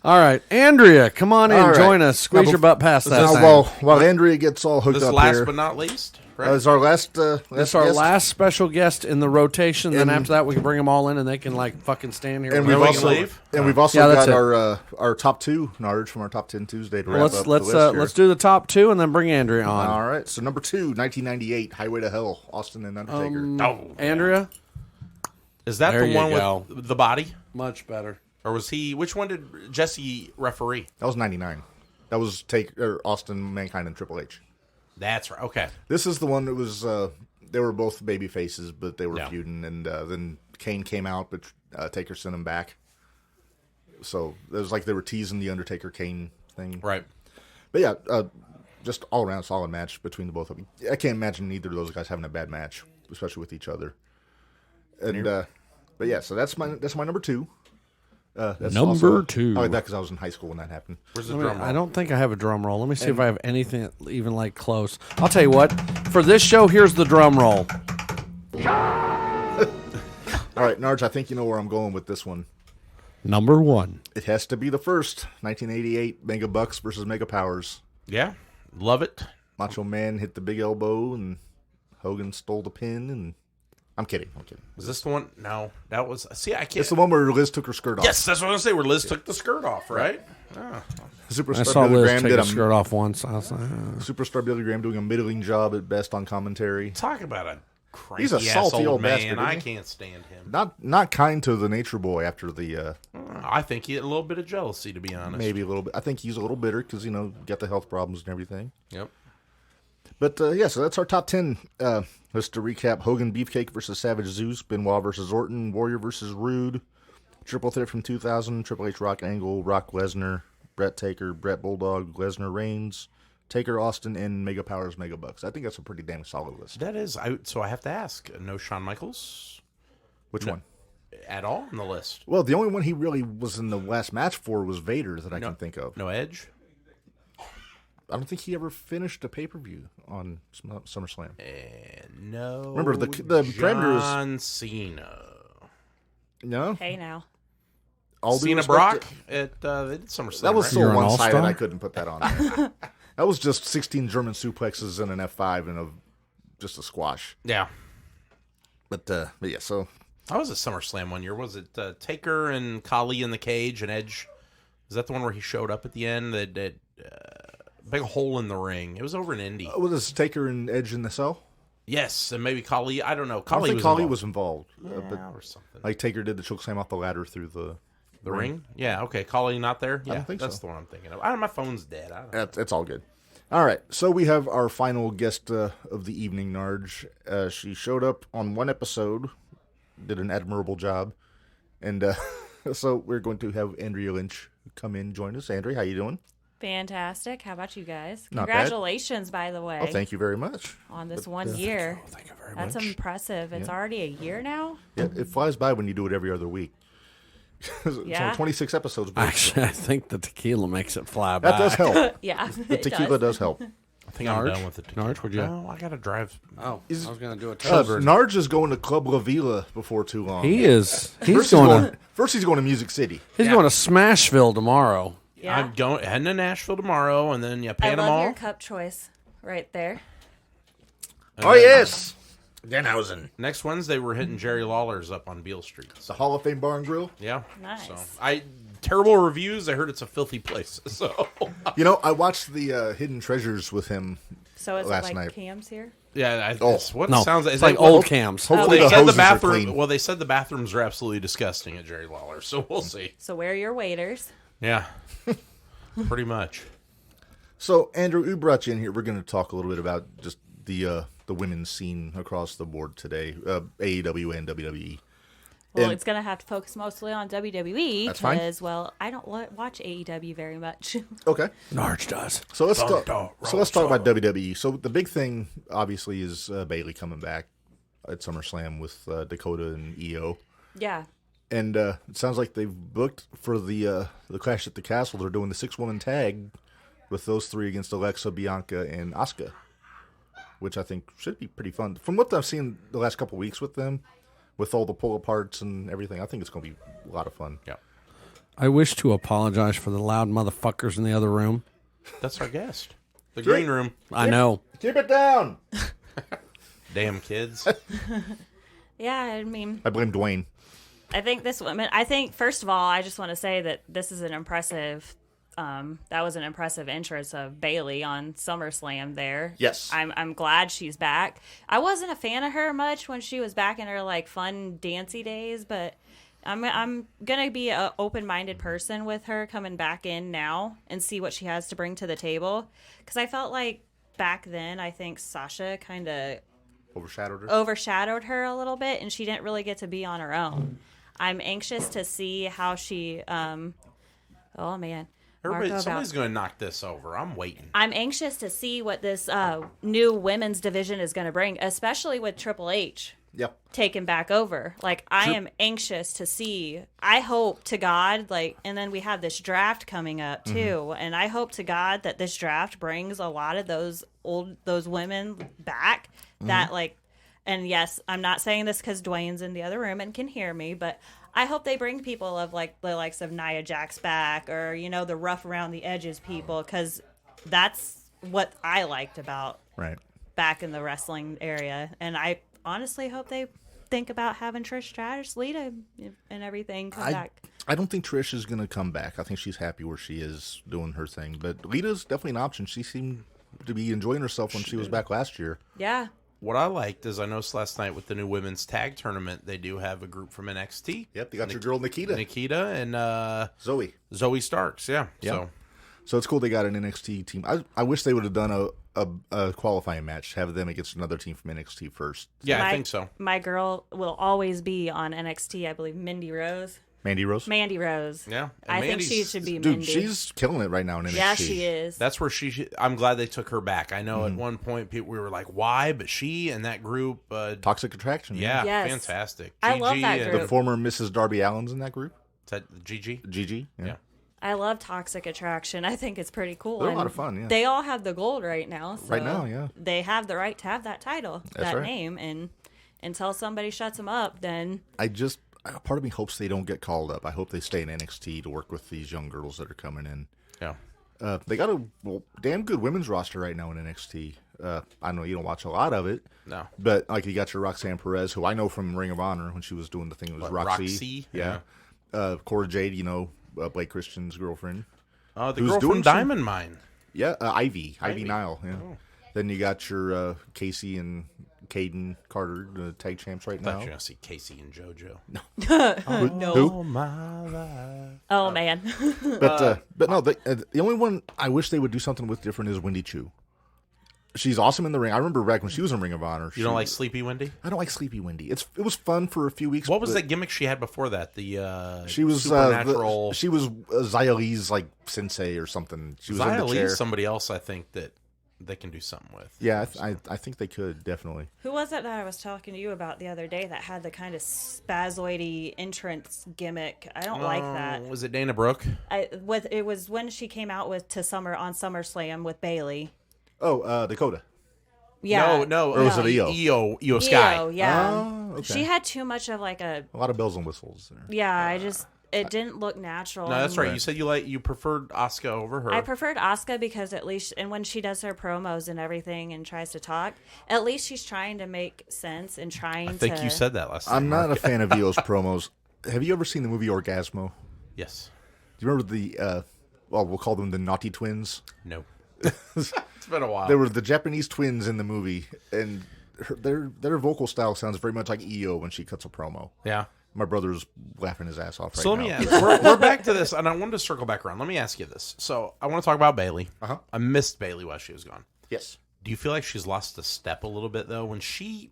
All right, Andrea, come on in, All right. join us. Squeeze Now, your butt past that Now, thing. while Andrea gets all hooked This up last here, but not least, right? is our last. That's our guest. last special guest in the rotation. Then And- after that, we can bring them all in, and they can like fucking stand here. And with we've us. we can also leave? Yeah, that's got it. our top 2 Narge from our top 10 Tuesday to wrap Let's up the list here. let's do the top two, and then bring Andrea on. All right. So number 2, 1998, Highway to Hell, Austin and Undertaker. Oh, Andrea, is that There the you one go. with the body, much better. or was he? Which one did Jesse referee? That was 99. That was Austin, Mankind, and Triple H. That's right. Okay. This is the one that was. They were both baby faces, but they were Yeah. feuding, and then Kane came out, but Taker sent him back. So it was like they were teasing the Undertaker Kane thing. Right. But yeah, just all around solid match between the both of them. I can't imagine either of those guys having a bad match, especially with each other. And but yeah, so that's my number 2. That's Number 2. Oh, that because I was in high school when that happened. Where's the Let me- drum roll? I don't think I have a drum roll. Let me see if I have anything even like close. I'll tell you what. For this show, here's the drum roll. All right, Narge, I think you know where I'm going with this one. Number 1. It has to be the first 1988 Mega Bucks versus Mega Powers. Yeah. Love it. Macho Man hit the big elbow, and Hogan stole the pin. And I'm kidding. Was this the one? No. That was... See, I can't... It's the one where Liz took her skirt off. Yes, that's what I was going to say, where Liz took the skirt off, right? Oh. I Superstar saw Billy Liz Graham take did a skirt off once. I was like, Superstar Billy Graham doing a middling job at best on commentary. Talk about a cranky He's a salty old old man. bastard, I isn't he? can't stand him. Not kind to the Nature Boy after the I think he had a little bit of jealousy, to be honest. maybe a little bit. I think he's a little bitter because got the health problems and everything. Yep. But yeah, so that's our top 10. Just to recap: Hogan Beefcake versus Savage Zeus, Benoit versus Orton, Warrior versus Rude, Triple Threat from 2000, Triple H Rock Angle, Rock Lesnar, Brett Taker, Brett Bulldog, Lesnar Reigns, Taker Austin, and Mega Powers Mega Bucks. I think that's a pretty damn solid list. That is... So I have to ask, no Shawn Michaels Which one? at all on the list? Well, the only one he really was in the last match for was Vader that I can think of. No Edge? I don't think he ever finished a pay-per-view on SummerSlam. And no... Remember, the parameter was- John Cena. No? Hey now. All due Cena respect Brock to- at they did SummerSlam. That was right? so You're an one-sided all-star? I couldn't put that on there. That was just 16 German suplexes and an F5 and just a squash. Yeah. But yeah, so... I was at SummerSlam one year. Was it Taker and Khali in the cage and Edge? Is that the one where he showed up at the end? That big hole in the ring. It was over in Indy. Was this Taker and Edge in the cell? Yes, and maybe Khali. I don't know. I don't Khali think was Khali involved. was involved. Yeah, But or something. like Taker did the chokeslam off the ladder through the ring? Yeah. Okay. Khali not there. Yeah, don't think that's so. the one I'm thinking of. My phone's dead. I don't know. It's all good. All right, so we have our final guest of the evening, Narge. She showed up on one episode, did an admirable job, and so we're going to have Andrea Lynch come in, join us. Andrea, how you doing? Fantastic. How about you guys? Not bad. Congratulations, by the way, Oh, thank you very much. on this 1 year. Thank you very That's much. impressive. It's already a year now. Yeah, it flies by when you do it every other week. It's Yeah. only 26 episodes. But actually, I think the tequila makes it fly by. that does help. Yeah, The tequila does help. I think I'm Narge? done with the tequila. Narge, would you- No, I gotta drive. Oh, I was going to do a Narge is going to Club La Vila before too long. He is. He's First going first he's going to Music City. He's going to Smashville tomorrow. yeah. I'm heading to Nashville tomorrow, and then I Panama. love your cup choice right there. Oh, yes. Denhausen. Next Wednesday, we're hitting Jerry Lawler's up on Beale Street. The Hall of Fame Bar and Grill. Yeah. Nice. So terrible reviews. I heard it's a filthy place. So I watched the Hidden Treasures with him. So is it Last like night. Cam's here? yeah, Oh, it's what No, it sounds like. it's like old cams. Hopefully They the said the hoses are bathroom. clean. Well, they said the bathrooms are absolutely disgusting at Jerry Lawler. So we'll see. So where are your waiters? Yeah, pretty much. So, Andrew, we brought you in here. We're going to talk a little bit about just the women's scene across the board today, AEW and WWE. Well, And- it's going to have to focus mostly on WWE That's fine. because, well, I don't watch AEW very much. Okay, Narge does. so let's talk about WWE. So the big thing, obviously, is Bayley coming back at SummerSlam with Dakota and EO. Yeah. And it sounds like they've booked for the Clash at the Castle. They're doing the 6-woman tag with those three against Alexa, Bianca, and Asuka, which I think should be pretty fun. From what I've seen the last couple weeks with them, with all the pull-aparts and everything, I think it's going to be a lot of fun. Yeah, I wish to apologize for the loud motherfuckers in the other room. that's our guest. The green room. I know. Keep it down! Damn kids. Yeah, I mean, I blame Dwayne. I think, first of all, I just want to say that this is an impressive, that was an impressive entrance of Bayley on SummerSlam there. Yes. I'm glad she's back. I wasn't a fan of her much when she was back in her, like, fun, dancey days, but I'm going to be an open-minded person with her coming back in now and see what she has to bring to the table. Because I felt like back then, I think Sasha kind of overshadowed her. A little bit, and she didn't really get to be on her own. I'm anxious to see how she. Oh man. Somebody's going to knock this over. I'm waiting. I'm anxious to see what this new women's division is going to bring, especially with Triple H taken back over. Like, I am anxious to see. I hope to God, and then we have this draft coming up too, and I hope to God that this draft brings a lot of those women back that and yes, I'm not saying this because Dwayne's in the other room and can hear me, but I hope they bring people of the likes of Nia Jax back, or the rough around the edges people, because that's what I liked about back in the wrestling area. And I honestly hope they think about having Trish Stratus, Lita, and everything come back. I don't think Trish is going to come back. I think she's happy where she is doing her thing. But Lita's definitely an option. She seemed to be enjoying herself when she was back last year. Yeah. What I liked is I noticed last night with the new women's tag tournament, they do have a group from NXT. Yep, they got your girl Nikita and Zoe Starks. Yeah. So it's cool they got an NXT team. I wish they would have done a qualifying match, have them against another team from NXT first. Yeah, I think so. My girl will always be on NXT. I believe Mandy Rose. Mandy Rose? Mandy Rose. Yeah. I think she should be Dude, Mindy. she's killing it right now in NXT. Yeah, she is. That's where I'm glad they took her back. I know at one point we were like, why? But she and that group. Toxic Attraction. Yeah, yes. fantastic. I love that group. The former Mrs. Darby Allin's in that group. Is that Gigi? Gigi, yeah. I love Toxic Attraction. I think it's pretty cool. They're a lot of fun, yeah. They all have the gold right now. So right now, yeah. They have the right to have that title, That's right. name, and until somebody shuts them up, then... Part of me hopes they don't get called up. I hope they stay in NXT to work with these young girls that are coming in. Yeah. They got a damn good women's roster right now in NXT. I know you don't watch a lot of it. No. But you got your Roxanne Perez, who I know from Ring of Honor when she was doing the thing. It was Roxy. Yeah. Cora Jade, Blake Christian's girlfriend. Oh, the girl from Diamond Mine. Yeah, Ivy Nile. Yeah. Oh. Then you got your Casey and Caden Carter, the tag champs right I thought now. you were going to see Casey and JoJo. No. No. Who? My life. Oh, man. But no, the only one I wish they would do something with different is Wendy Chu. She's awesome in the ring. I remember back when she was in Ring of Honor. You don't like Sleepy Wendy? I don't like Sleepy Wendy. It was fun for a few weeks. What was that gimmick she had before that? She was supernatural. She was Xia Li's sensei or something. She was in the chair. Somebody else I think that they can do something with. Yeah, I think they could definitely. Who was it that I was talking to you about the other day that had the kind of spazoidy entrance gimmick? I don't like that. Was it Dana Brooke? It was when she came out on SummerSlam with Bailey. Oh, Dakota. Yeah. No. Or was it Io? Io Sky. Io, yeah. Oh, okay. She had too much of a lot of bells and whistles there. Yeah, it didn't look natural. No, that's right. You said you preferred Asuka over her. I preferred Asuka because at least, and when she does her promos and everything and tries to talk, at least she's trying to make sense and trying to... I think you said that last time. I'm not a fan of Io's promos. Have you ever seen the movie Orgasmo? Yes. Do you remember the, we'll call them the Naughty Twins? No. It's been a while. There were the Japanese twins in the movie, and their vocal style sounds very much like Io when she cuts a promo. Yeah. My brother's laughing his ass off right now. So let me ask. We're back to this, and I wanted to circle back around. Let me ask you this. So I want to talk about Bayley. Uh-huh. I missed Bayley while she was gone. Yes. Do you feel like she's lost a step a little bit, though? When she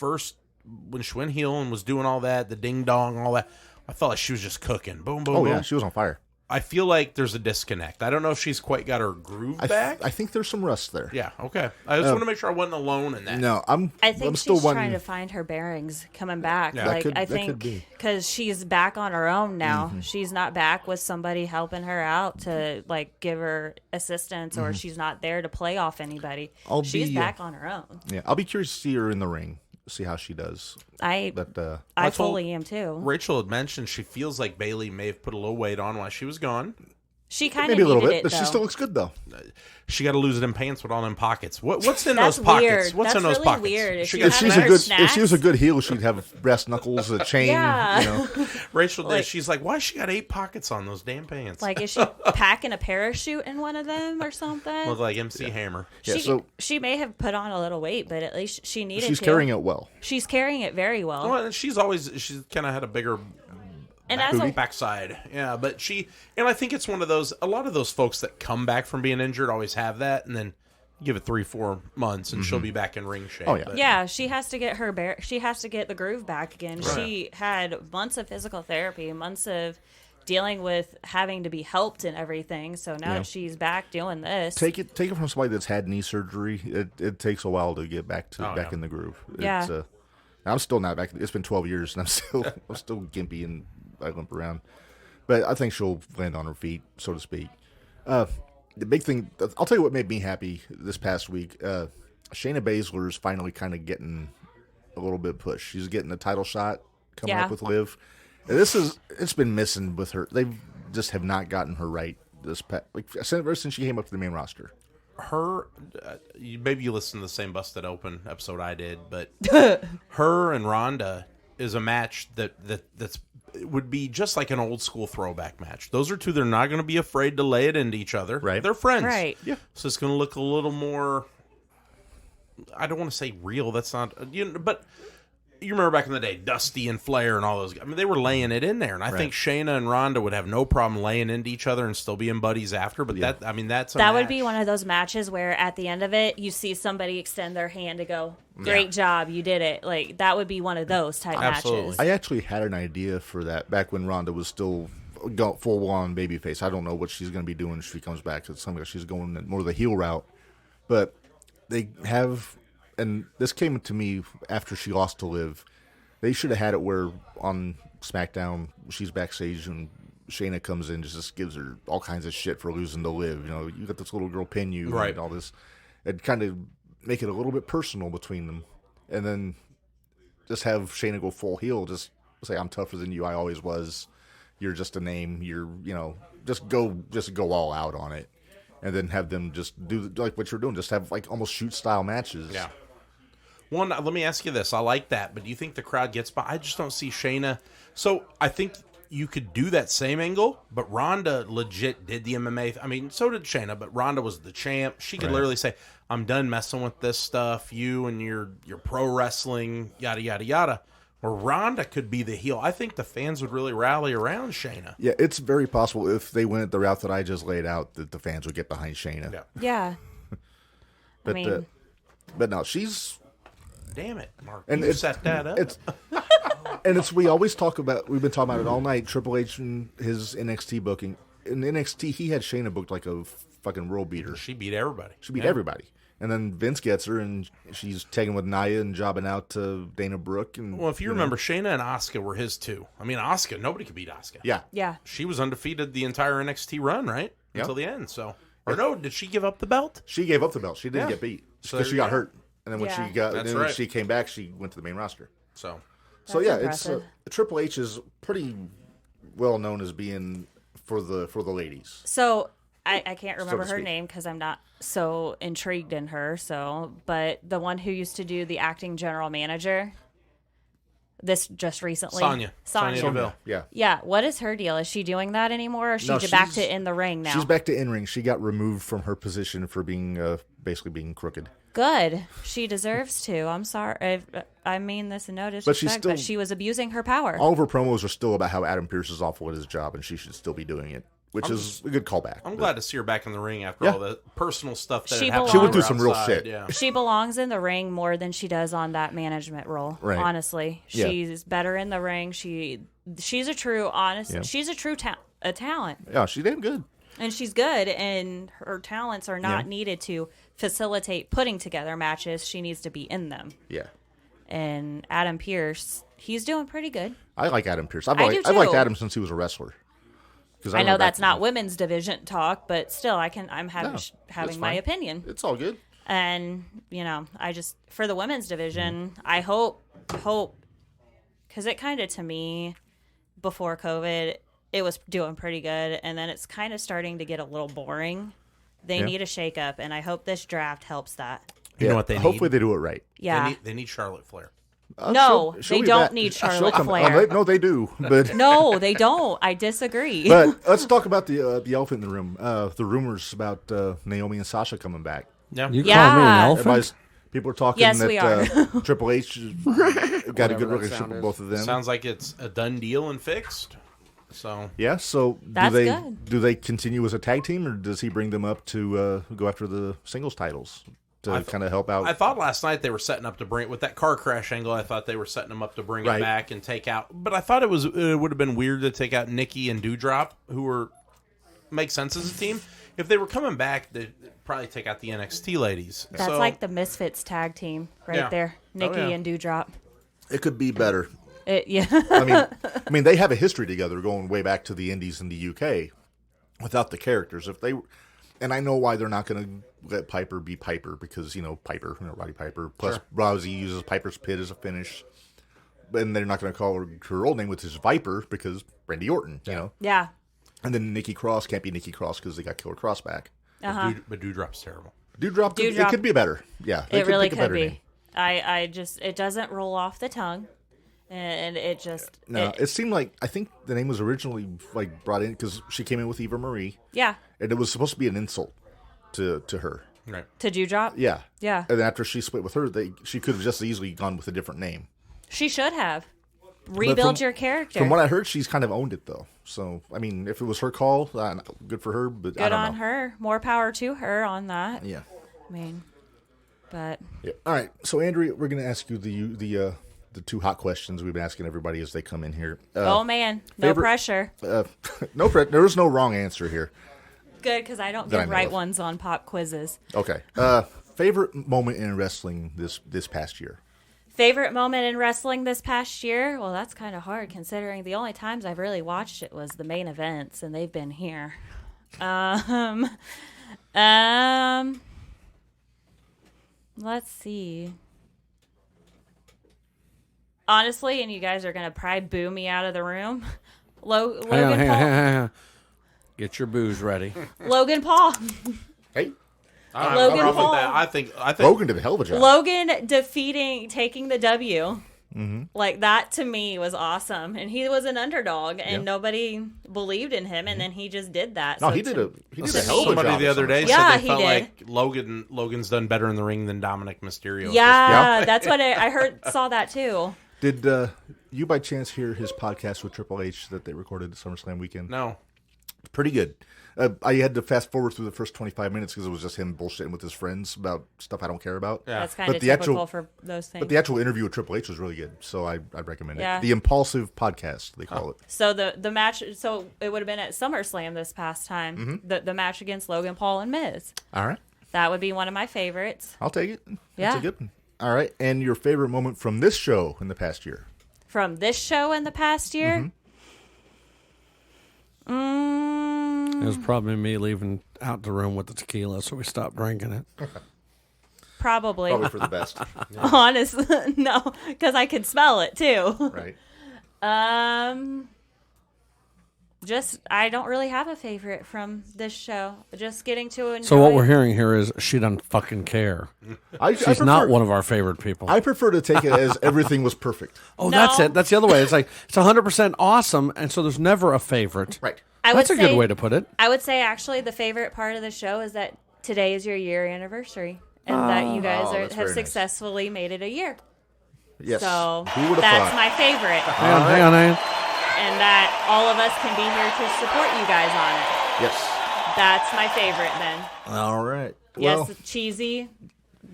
went heel and was doing all that, the ding dong, all that, I felt like she was just cooking. Boom, boom, boom. Yeah, she was on fire. I feel like there's a disconnect. I don't know if she's quite got her groove back. I think there's some rust there. Yeah, okay. I just want to make sure I wasn't alone in that. No, I think I'm still she's trying to find her bearings coming back. Yeah. I think because she's back on her own now. Mm-hmm. She's not back with somebody helping her out to give her assistance, or she's not there to play off anybody. She's back on her own. Yeah, I'll be curious to see her in the ring. See how she does. I fully am too. Rachel had mentioned she feels like Bayley may have put a little weight on while she was gone. She kind of maybe a little bit, it, but though. she still looks good though. She got to lose them pants with all them pockets. What's in That's those pockets? weird. What's That's in those really pockets? weird. If she was a good heel, she'd have brass knuckles, a chain. Yeah. Rachel did. She's like, why she got 8 pockets on those damn pants? Is she packing a parachute in one of them or something? Look like MC Hammer. Yeah, she may have put on a little weight, but at least she needed. She's carrying it well. She's carrying it very well. Well, she's kind of had a bigger. And as a backside, yeah, but I think it's one of those. A lot of those folks that come back from being injured always have that, and then give it 3-4 months, and she'll be back in ring shape. Oh, yeah. But- Yeah, she has to get she has to get the groove back again. Right. She had months of physical therapy, months of dealing with having to be helped and everything. So now that she's back doing this, Take it from somebody that's had knee surgery. It takes a while to get back yeah. in the groove. Yeah. It's, I'm still not back. It's been 12 years, and I'm still gimpy and I limp around. But I think she'll land on her feet, so to speak. The big thing, I'll tell you what made me happy this past week. Shayna Baszler is finally kind of getting a little bit pushed. She's getting a title shot coming up with Liv. And it's been missing with her. They just have not gotten her right this past, ever since she came up to the main roster. Her, maybe you listened to the same Busted Open episode I did, but her and Ronda is a match that's it would be just like an old school throwback match. Those are two they're not going to be afraid to lay it into each other. Right. They're friends. Right. Yeah. So it's going to look a little more, I don't want to say real. That's not, but you remember back in the day, Dusty and Flair and all those guys. I mean, they were laying it in there. And I think Shayna and Ronda would have no problem laying into each other and still being buddies after. But that's a that would match. be one of those matches where at the end of it, you see somebody extend their hand to go, great job, you did it. Like, that would be one of those type Absolutely. matches. I actually had an idea for that back when Ronda was still full-on babyface. I don't know what she's going to be doing if she comes back. It's something like she's going more the heel route. But they have, and this came to me after she lost to Liv, they should have had it where on SmackDown she's backstage and Shayna comes in, just gives her all kinds of shit for losing to Liv. You got this little girl pin you and all this. And kind of make it a little bit personal between them. And then just have Shayna go full heel, just say, I'm tougher than you, I always was. You're just a name. You're, just go all out on it. And then have them just do like what you're doing, just have like almost shoot style matches. Yeah. One, let me ask you this. I like that, but do you think the crowd gets by? I just don't see Shayna. So I think you could do that same angle, but Ronda legit did the MMA. I mean, so did Shayna, but Ronda was the champ. She could literally say, I'm done messing with this stuff. You and your pro wrestling, yada, yada, yada. Or Ronda could be the heel. I think the fans would really rally around Shayna. Yeah, it's very possible if they went the route that I just laid out that the fans would get behind Shayna. Yeah. Yeah. But, I mean, but no, she's... Damn it, Mark. And You it's- set that up. we always talk about, we've been talking about it all night, Triple H and his NXT booking. In NXT, he had Shayna booked like a fucking world beater. She beat everybody. She beat everybody. And then Vince gets her, and she's taking with Nia and jobbing out to Dana Brooke. And Well, if you remember, Shayna and Asuka were his too. I mean, Asuka, nobody could beat Asuka. Yeah. yeah. She was undefeated the entire NXT run, right? Yeah. Until the end. So, or no, did she give up the belt? She gave up the belt. She didn't Yeah. get beat. So Because she there got you go. hurt. And then when Yeah. she got, That's then when right. she came back, she went to the main roster. So, So That's yeah, impressive. it's Triple H is pretty well known as being for the ladies. So I can't remember her speak. name because I'm not so intrigued in her. But the one who used to do the acting general manager, this just recently, Sonya Deville. Yeah. Yeah, what is her deal? Is she doing that anymore? Or is she No, back she's- to in the ring now? She's back to in ring. She got removed from her position for being basically being crooked. Good. She deserves to. I'm sorry. I mean this in no disrespect, she's still- but she was abusing her power. All of her promos are still about how Adam Pearce is awful at his job and she should still be doing it, which is a good callback. I'm But glad to see her back in the ring after Yeah. all the personal stuff that She had happened. She went through to her some real outside, shit. Yeah. She belongs in the ring more than she does on that management role. Right. Honestly, Yeah. she's better in the ring. She's a true honest. Yeah. She's a true a talent, yeah, she's damn good. and she's good. And her talents are not Yeah. needed to facilitate putting together matches. She needs to be in them. Yeah. And Adam Pearce, he's doing pretty good. I like Adam Pearce. I've I do liked too. Adam since he was a wrestler. 'Cause I remember know back- that's not women's division talk, but still, I'm having No, having that's my fine. opinion. It's all good. And I just for the women's division, Mm-hmm. I hope because it kind of to me before COVID, it was doing pretty good, and then it's kind of starting to get a little boring. They Yeah. need a shake up, and I hope this draft helps that. You know what they Hopefully need? they do it right. Yeah. They need Charlotte Flair. No, she'll they be don't back. need She'll Charlotte come- Flair. no, they do. But No, they don't. I disagree. but let's talk about the elephant in the room. The rumors about Naomi and Sasha coming back. Yeah. You Yeah. call me an elephant? Everybody's people are talking Yes, that we are. Triple H got a good Whatever that relationship sound with is. both of them. Sounds like it's a done deal and fixed. So Yeah. So That's good. do they continue as a tag team, or does he bring them up to go after the singles titles to kind of help out? I thought last night they were setting up to bring with that car crash angle. I thought they were setting them up to bring Right. it back and take out. But I thought it would have been weird to take out Nikki and Dewdrop, who were make sense as a team. If they were coming back, they'd probably take out the NXT ladies. That's So, like the Misfits tag team right Yeah. there. Nikki yeah. and Dewdrop. It could be better. Yeah. I mean, they have a history together going way back to the Indies in the UK. Without the characters, and I know why they're not going to let Piper be Piper, because Piper, Roddy Piper. Plus, Rousey uses Piper's Pit as a finish, and they're not going to call her old name, which is Viper, because Randy Orton. Yeah. And then Nikki Cross can't be Nikki Cross because they got Killer Cross back. but Dewdrop's terrible. Dewdrop, it Dewdrop. could be better. Yeah, they It really pick a could better be. name. I just, it doesn't roll off the tongue. And it just, No, it seemed like, I think the name was originally brought in because she came in with Eva Marie, yeah. and it was supposed to be an insult to her. Right. To Dewdrop? Yeah. Yeah. And after she split with her, she could have just easily gone with a different name. She should have. Rebuild your character. From what I heard, she's kind of owned it, though. So, I mean, if it was her call, good for her, but I Good don't on know. her. More power to her on that. Yeah. I mean, but Yeah. All right. So, Andrea, we're going to ask you the two hot questions we've been asking everybody as they come in here. oh man, no favorite- pressure. There is no wrong answer here. Good, because I don't That I give know right of. ones on pop quizzes. Okay. Favorite moment in wrestling this past year? Favorite moment in wrestling this past year? Well, that's kind of hard considering the only times I've really watched it was the main events, and they've been here. Let's see. Honestly, and you guys are gonna probably boo me out of the room. Logan Hang Paul. on. Get your booze ready. Logan Paul. Hey, I don't Logan have a problem Paul. with that. I think Logan did a hell of a job. Logan taking the W. Like that to me was awesome, and he was an underdog, and nobody believed in him, and then he just did that. No, So he did to- a hell of a somebody job. the other day Yeah, said they he felt did. like Logan's done better in the ring than Dominic Mysterio. Yeah, that's what I heard. Saw that too. Did you by chance hear his podcast with Triple H that they recorded at SummerSlam weekend? No. Pretty good. I had to fast forward through the first 25 minutes because it was just him bullshitting with his friends about stuff I don't care about. Yeah. That's kind But of the typical actual- for those things. But the actual interview with Triple H was really good, so I'd recommend Yeah. it. The Impulsive Podcast, they call it. So the match, so it would have been at SummerSlam this past time. The match against Logan Paul and Miz. All right. That would be one of my favorites I'll take it. That's Yeah. a good one. All right. And your favorite moment from this show in the past year? from this show in the past year. It was probably me leaving out the room with the tequila, so we stopped drinking it. Probably. Probably for the best. Honestly, no, because I could smell it too. Right. Just I don't really have a favorite from this show. Just getting to enjoy. So what we're hearing here is she doesn't fucking care. I She's prefer, not one of our favorite people. I prefer to take it as everything was perfect. Oh, No. that's it. That's the other way. It's like it's 100% awesome, and so there's never a favorite. Right. That's a good way to put it. I would say actually the favorite part of the show is that today is your year anniversary, and that you guys that's have very nice. successfully made it a year. Yes. So Who would have that's thought? my favorite, Hang on. and that all of us can be here to support you guys on it. Yes. That's my favorite then. All right. Yes, Well, it's cheesy,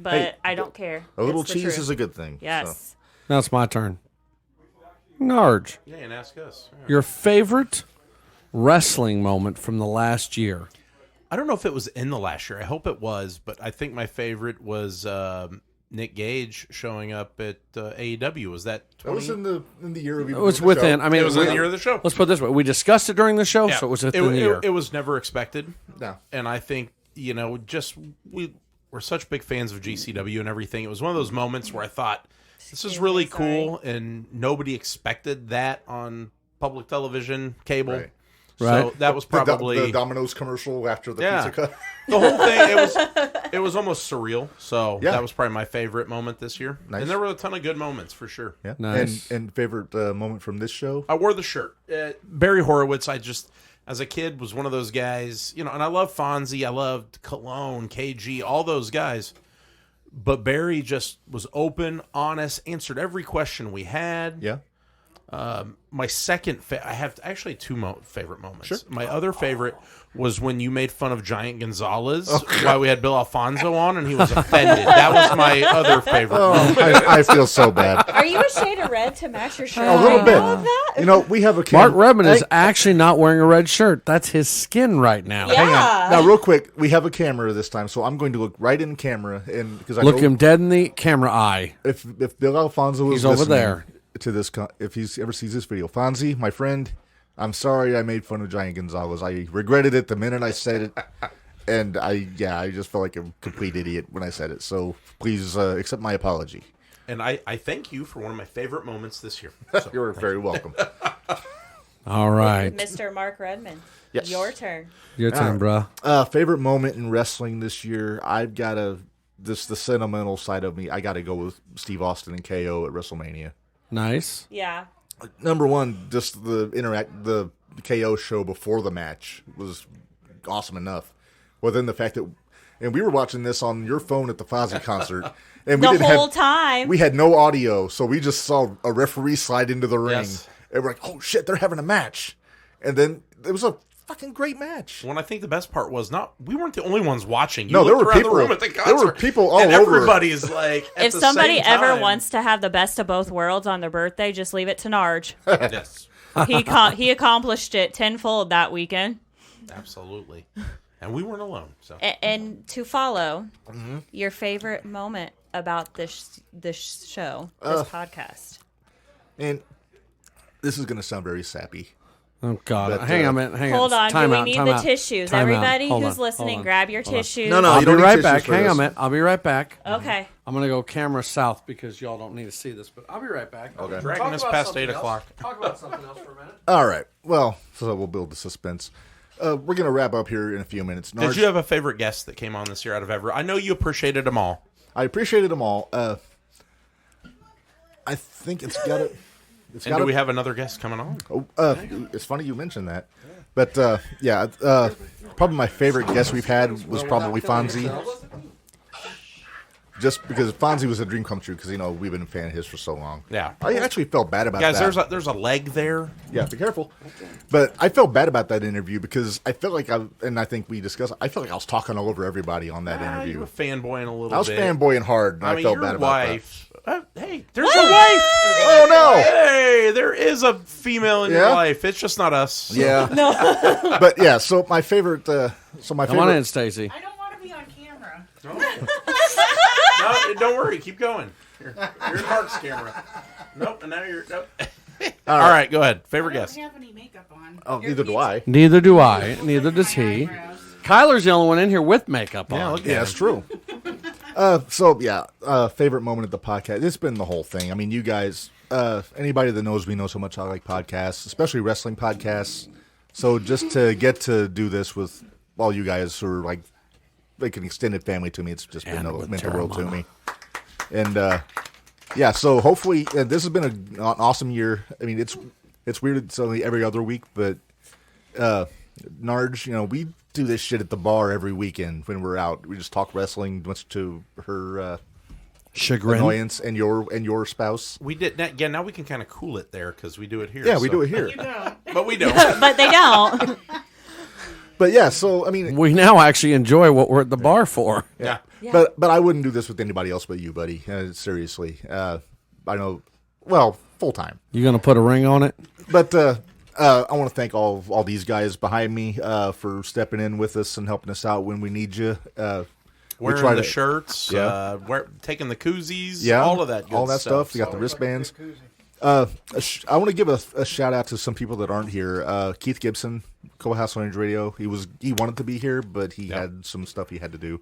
but Hey, I don't care. a little It's the cheese truth. is a good thing. Yes. Now it's my turn. Narge, Yeah, and ask us. Yeah. your favorite wrestling moment from the last year? I don't know if it was in the last year. I hope it was, but I think my favorite was Nick Gage showing up at AEW. Was that That was 20? in the year of It was within. I mean, It was in the year of the show. Let's put it this way: we discussed it during the show, Yeah. so it was within the year. It was never expected. No. And I think, just we're such big fans of GCW and everything. It was one of those moments where I thought, this is really cool, and nobody expected that on public television, cable. Right. So Right. that was probably the Domino's commercial after the Yeah. pizza cut. the whole thing. It was almost surreal. So Yeah. that was probably my favorite moment this year. Nice. And there were a ton of good moments for sure. Yeah. Nice. And favorite moment from this show? I wore the shirt. Barry Horowitz, as a kid, was one of those guys, and I love Fonzie, I loved Cologne, KG, all those guys. But Barry just was open, honest, answered every question we had. Yeah. My second, I have actually two favorite moments. Sure. My other favorite was when you made fun of Giant Gonzalez while we had Bill Alfonso on, and he was offended. That was my other favorite. Moment. I feel so bad. Are you a shade of red to match your shirt? A little bit. Of that? You know, we have a Mark Redmond is actually not wearing a red shirt. That's his skin right now. Yeah. Hang on. Now, real quick, we have a camera this time, so I'm going to look right in camera, and because I Look know him dead in the camera eye. if Bill Alfonso is He's over listening there. to this, if he ever sees this video, Fonzie, my friend, I'm sorry I made fun of Giant Gonzalez. I regretted it the minute I said it, and I just felt like a complete idiot when I said it. So please accept my apology. And I thank you for one of my favorite moments this year. So, You're very welcome. All right. Mr. Mark Redmond. Yes. Your turn. Your turn, bruh. Favorite moment in wrestling this year, I've got the sentimental side of me. I got to go with Steve Austin and KO at WrestleMania. Nice. Yeah. Number one, just the KO show before the match was awesome enough. Well, then the fact that, and we were watching this on your phone at the Fozzy concert, and we The whole time. we had no audio, so we just saw a referee slide into the ring, Yes. and we're like, "Oh shit, they're having a match!" And then it was a fucking great match. When I think the best part was we weren't the only ones watching. You No, there looked were around people- the room at the concert, there were people all and over. everybody's like, at If the somebody same ever time. wants to have the best of both worlds on their birthday, just leave it to Narj. Yes, He accomplished it tenfold that weekend. absolutely. And we weren't alone. So And to follow, Mm-hmm. your favorite moment about this show, this podcast. And this is going to sound very sappy. Oh, God. But, hang on a minute. Hang Hold on, Time do we out, need time the out, tissues? time out. Everybody Hold who's on, listening, hold on. grab your tissues. No, I'll you be don't need right tissues back. for Hang this. on a minute. I'll be right back. Okay. I'm going to go camera south because y'all don't need to see this, but I'll be right back. Okay. dragging Talk us about past something 8 else. o'clock. Talk about something else for a minute. All right. Well, so we'll build the suspense. We're going to wrap up here in a few minutes. Did you have a favorite guest that came on this year out of ever? I know you appreciated them all. I appreciated them all. I think it's got to. And do we have another guest coming on? It's funny you mentioned that, but probably my favorite guest we've had was probably Fonzie, just because Fonzie was a dream come true. Because we've been a fan of his for so long. Yeah. I actually felt bad about Guys, that. there's a leg there. Yeah, be careful. But I felt bad about that interview because I felt like I think we discussed. I felt like I was talking all over everybody on that You interview. were fanboying a little I was bit. fanboying hard, and I I, mean, felt your bad about wife. Hey, there's a wife. Oh no! Hey, there is a female in your Yeah? life. It's just not us. So. Yeah. No. But yeah, so my favorite. Come on favorite. in, Stacy. I don't want to be on camera. No, don't worry. Keep going. You're in Mark's camera. Nope, and now you're. Nope. All right, go ahead. Favorite guest. have any makeup on. Oh, neither do I. Neither do I. Neither does he. Kyler's the only one in here with makeup on. Yeah, look at Yeah, him. that's true. Favorite moment of the podcast. It's been the whole thing. I mean, you guys, anybody that knows me knows how much I like podcasts, especially wrestling podcasts. So just to get to do this with all you guys who are like an extended family to me, it's just And meant with the world to Teremana. me. And so hopefully this has been an awesome year. I mean, it's weird. It's only every other week, but Narj, we do this shit at the bar every weekend when we're out. We just talk wrestling, much to her Chagrin. annoyance and your spouse. We did again. Now we can kind of cool it there because we do it here. Yeah, we so- do it here. but we don't. But they don't. But yeah, so I mean, We now actually enjoy what we're at the bar for. Yeah. Yeah. but I wouldn't do this with anybody else but you, buddy. Seriously, I know. Well, full time. You going to put a ring on it? But I want to thank all these guys behind me for stepping in with us and helping us out when we need you. We Wearing try the to- shirts, Yeah. Taking the koozies, Yeah, all of that good all that stuff. So- You got the wristbands. I want to give a shout out to some people that aren't here. Keith Gibson, Co-House Range Radio. He wanted to be here, but he had some stuff he had to do.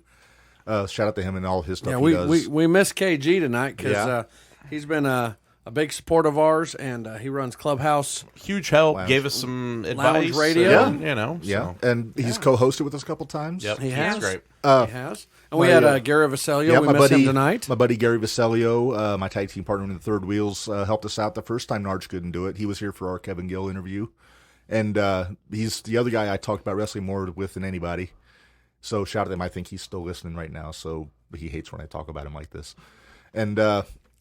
Shout out to him and all his stuff Yeah, he does. we miss KG tonight because Yeah. he's been a big support of ours, and he runs Clubhouse. Huge help. Lounge. Gave us some advice. radio. and, yeah, So. and he's co-hosted with us a couple times. Yep. He That's has. great. He has. And we had Gary Vaselio. Yeah, we miss him tonight. My buddy Gary Vaselio, my tag team partner in the Third Wheels, helped us out the first time Narj couldn't do it. He was here for our Kevin Gill interview. And he's the other guy I talked about wrestling more with than anybody. So shout out to him. I think he's still listening right now. So he hates when I talk about him like this. And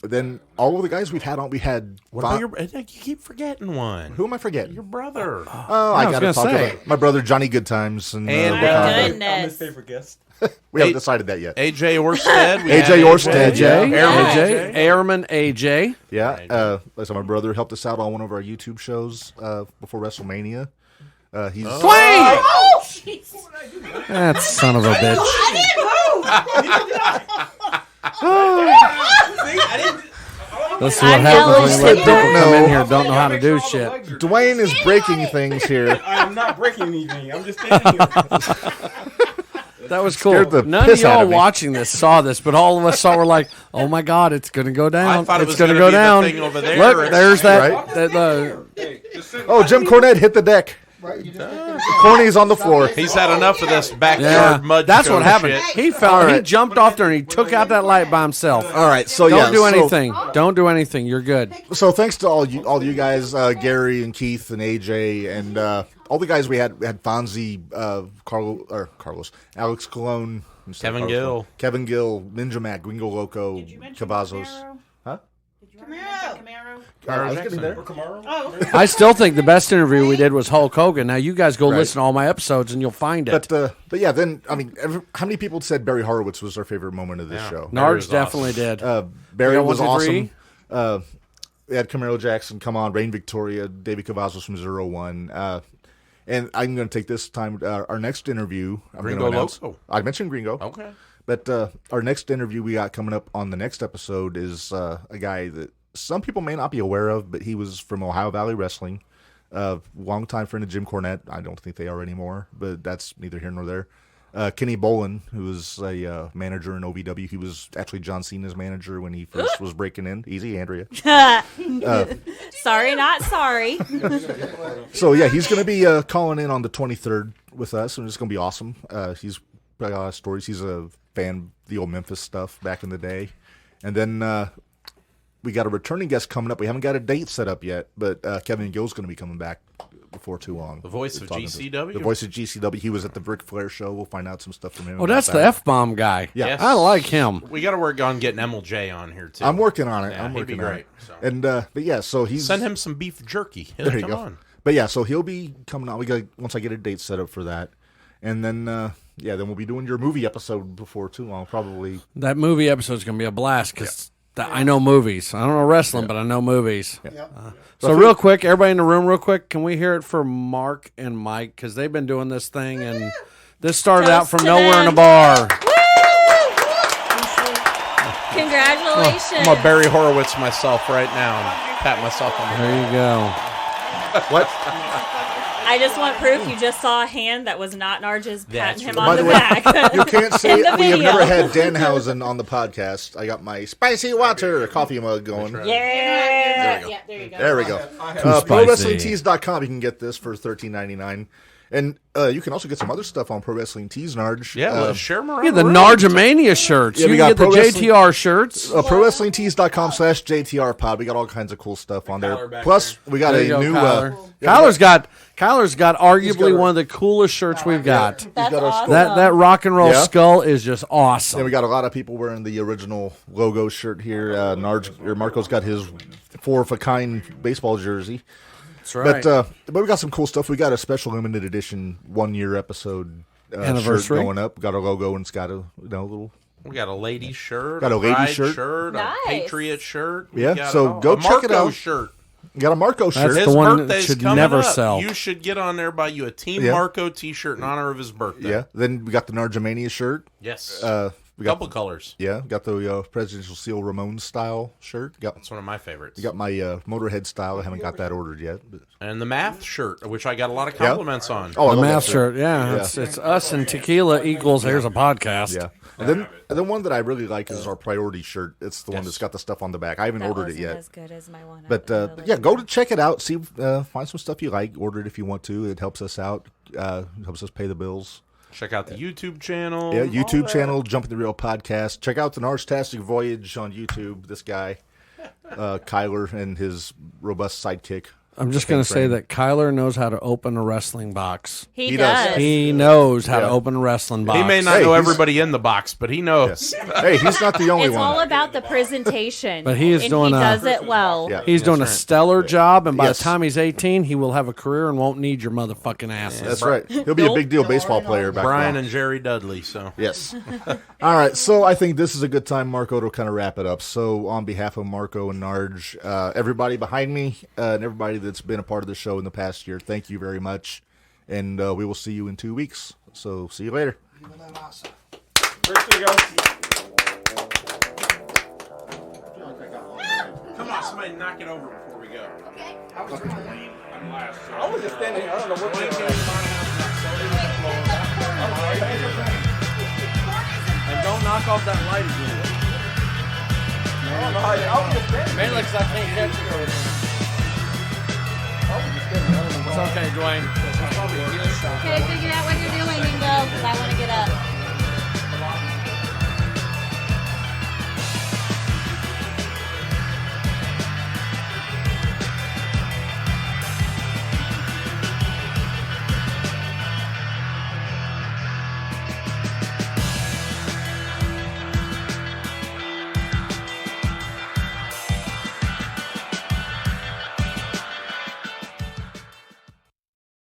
then all of the guys we've had on, we had. What about your? You keep forgetting one. Who am I forgetting? Your brother. Oh, I got to talk about my brother Johnny Goodtimes and My I'm goodness. his favorite guest. we haven't decided that yet. AJ Orsted. We AJ had Orsted, AJ, yeah. Airman AJ. Yeah, so my brother helped us out on one of our YouTube shows before WrestleMania. He's Dwayne! That son of a bitch. This is what I'm happens when you let yelling people shit. come in here and don't know how to do shit. Dwayne is breaking things here. I am not breaking anything. I'm just standing here. That was cool. Scared the None of piss out y'all of me. watching this saw this, but all of us saw. We're like, "Oh my god, it's going to go down! I thought it It's was going to gonna go be the down!" thing over there. Look, It's- there's that. Right? Oh, Jim Cornette hit the deck. Corny's on the floor. He's had enough of this backyard yeah, mud. that's show what happened. shit. He fell. All He right. jumped off there and he took out that light by himself. All right, so Don't yeah, do so- anything. Don't do anything. You're good. So thanks to all you guys, Gary and Keith and AJ and all the guys we had Fonzie, Carlos, Alex Colon, Kevin Gill. Kevin Gill, Ninja Mac, Gringo Loco, Cavazos. Huh? I was getting there. I still think the best interview we did was Hulk Hogan. Now you guys go listen to all my episodes and you'll find it. But yeah, then I mean, how many people said Barry Horowitz was their favorite moment of this show? Barry was Narge definitely did. Barry You got was 1, 2, 3? awesome. We had Camaro Jackson come on, Reign Victoria, David Cavazos from 01. And I'm going to take this time. Our next interview, I'm going to Gringo announce. Loco. I mentioned Gringo. Okay. But our next interview we got coming up on the next episode is a guy that some people may not be aware of, but he was from Ohio Valley Wrestling. Longtime friend of Jim Cornette. I don't think they are anymore, but that's neither here nor there. Kenny Bolin, who was a manager in OVW. He was actually John Cena's manager when he first was breaking in. Easy, Andrea. Sorry, not sorry. So, yeah, he's going to be calling in on the 23rd with us, and it's going to be awesome. He's got a lot of stories. He's a fan of the old Memphis stuff back in the day. And then we got a returning guest coming up. We haven't got a date set up yet, but Kevin Gill's going to be coming back before too long. The voice of GCW? The voice of GCW. He was at the Ric Flair show. We'll find out some stuff from him. Oh, about that's the that. F-bomb guy. Yeah. Yes. I like him. We got to work on getting MLJ on here too. I'm working on it. Yeah, I'm he'd working be on great, it. so. And but yeah, so he's Send him some beef jerky. He'll there you come go. on. But yeah, so he'll be coming on. We got once I get a date set up for that, and then then we'll be doing your movie episode before too long. Probably. That movie episode's going to be a blast because I know movies. I don't know wrestling, but I know movies. So real quick, everybody in the room, real quick, can we hear it for Mark and Mike? Because they've been doing this thing, and this started out from to nowhere in a them. bar. Congratulations. I'm a Barry Horowitz myself right now and pat myself on the head. There you go. What? I just want proof you just saw a hand that was not Narge's That's patting him right. on By the the way, back. you can't say In the we have video. never had Danhausen on the podcast. I got my spicy water coffee mug going. Yeah. There we go. ProWrestlingTees.com. You can get this for $13.99. And you can also get some other stuff on Pro Wrestling Tees, Narge. Yeah, let's share them around. Yeah, the room. Nargemania shirts. Yeah, you we can got get the Pro Wrestling- JTR shirts. ProWrestlingTees.com/JTR Pod. We got all kinds of cool stuff on there. Plus, we got There a you go, new. Kyler. yeah, Kyler's got arguably got one of the coolest shirts we've got. That's got our awesome. That rock and roll Yeah. skull is just And awesome. we got a lot of people wearing the original logo shirt here. Marco's got his 4-of-a-kind baseball jersey. That's right. But we got some cool stuff. We got a special limited edition 1-year episode Anniversary. shirt going up. Got a logo and it's got a little. We got a lady shirt, Got a lady pride shirt. Nice. a Patriot shirt. We Yeah, got so a go a check it Marco out. shirt. Got a Marco shirt. That's His the one that birthday's should coming never up. sell. You should get on there, buy you a Team Yeah. Marco T-shirt in honor of his birthday. Yeah. Then we got the Nargemania shirt. Yes. We got Couple colors. Yeah, got the Presidential Seal Ramones style shirt. That's one of my favorites. Got my Motorhead style. I haven't got that ordered yet. But. And the math shirt, which I got a lot of compliments on. Oh, I The love math that shirt, yeah. It's us and tequila equals here's a podcast. Yeah. And then one that I really like is our priority shirt. It's the one that's got the stuff on the back. I haven't That ordered it wasn't yet. as good as my one. But yeah, go to check it out. See, find some stuff you like. Order it if you want to. It helps us out. Helps us pay the bills. Check out the YouTube channel. Yeah, all YouTube that. channel, Jumping the Real Podcast. Check out the Nargetastic Voyage on YouTube. This guy, Kyler, and his robust sidekick, I'm just going to say that Kyler knows how to open a wrestling box. He does. He knows how to open a wrestling box. He may not know everybody in the box, but he knows. Hey, he's not the only It's one. all about the presentation. But he is and doing he a- does it well. Yeah. He's doing a stellar job, and by Yes. the time he's 18, he will have a career and won't need your motherfucking asses. That's right. He'll be a big deal baseball player back Brian then. and Jerry Dudley. So Yes. All right. So I think this is a good time, Marco, to kind of wrap it up. So on behalf of Marco and Narj, everybody behind me, and everybody that's been a part of the show in the past year, thank you very much. And we will see you in 2 weeks. So see you later. come on, somebody knock it over before we go. I was just standing here. I don't know what And don't knock off that light again. Mainly because I can't catch it over there. It's okay, Dwayne. Okay, figure out what you're doing and go, because I want to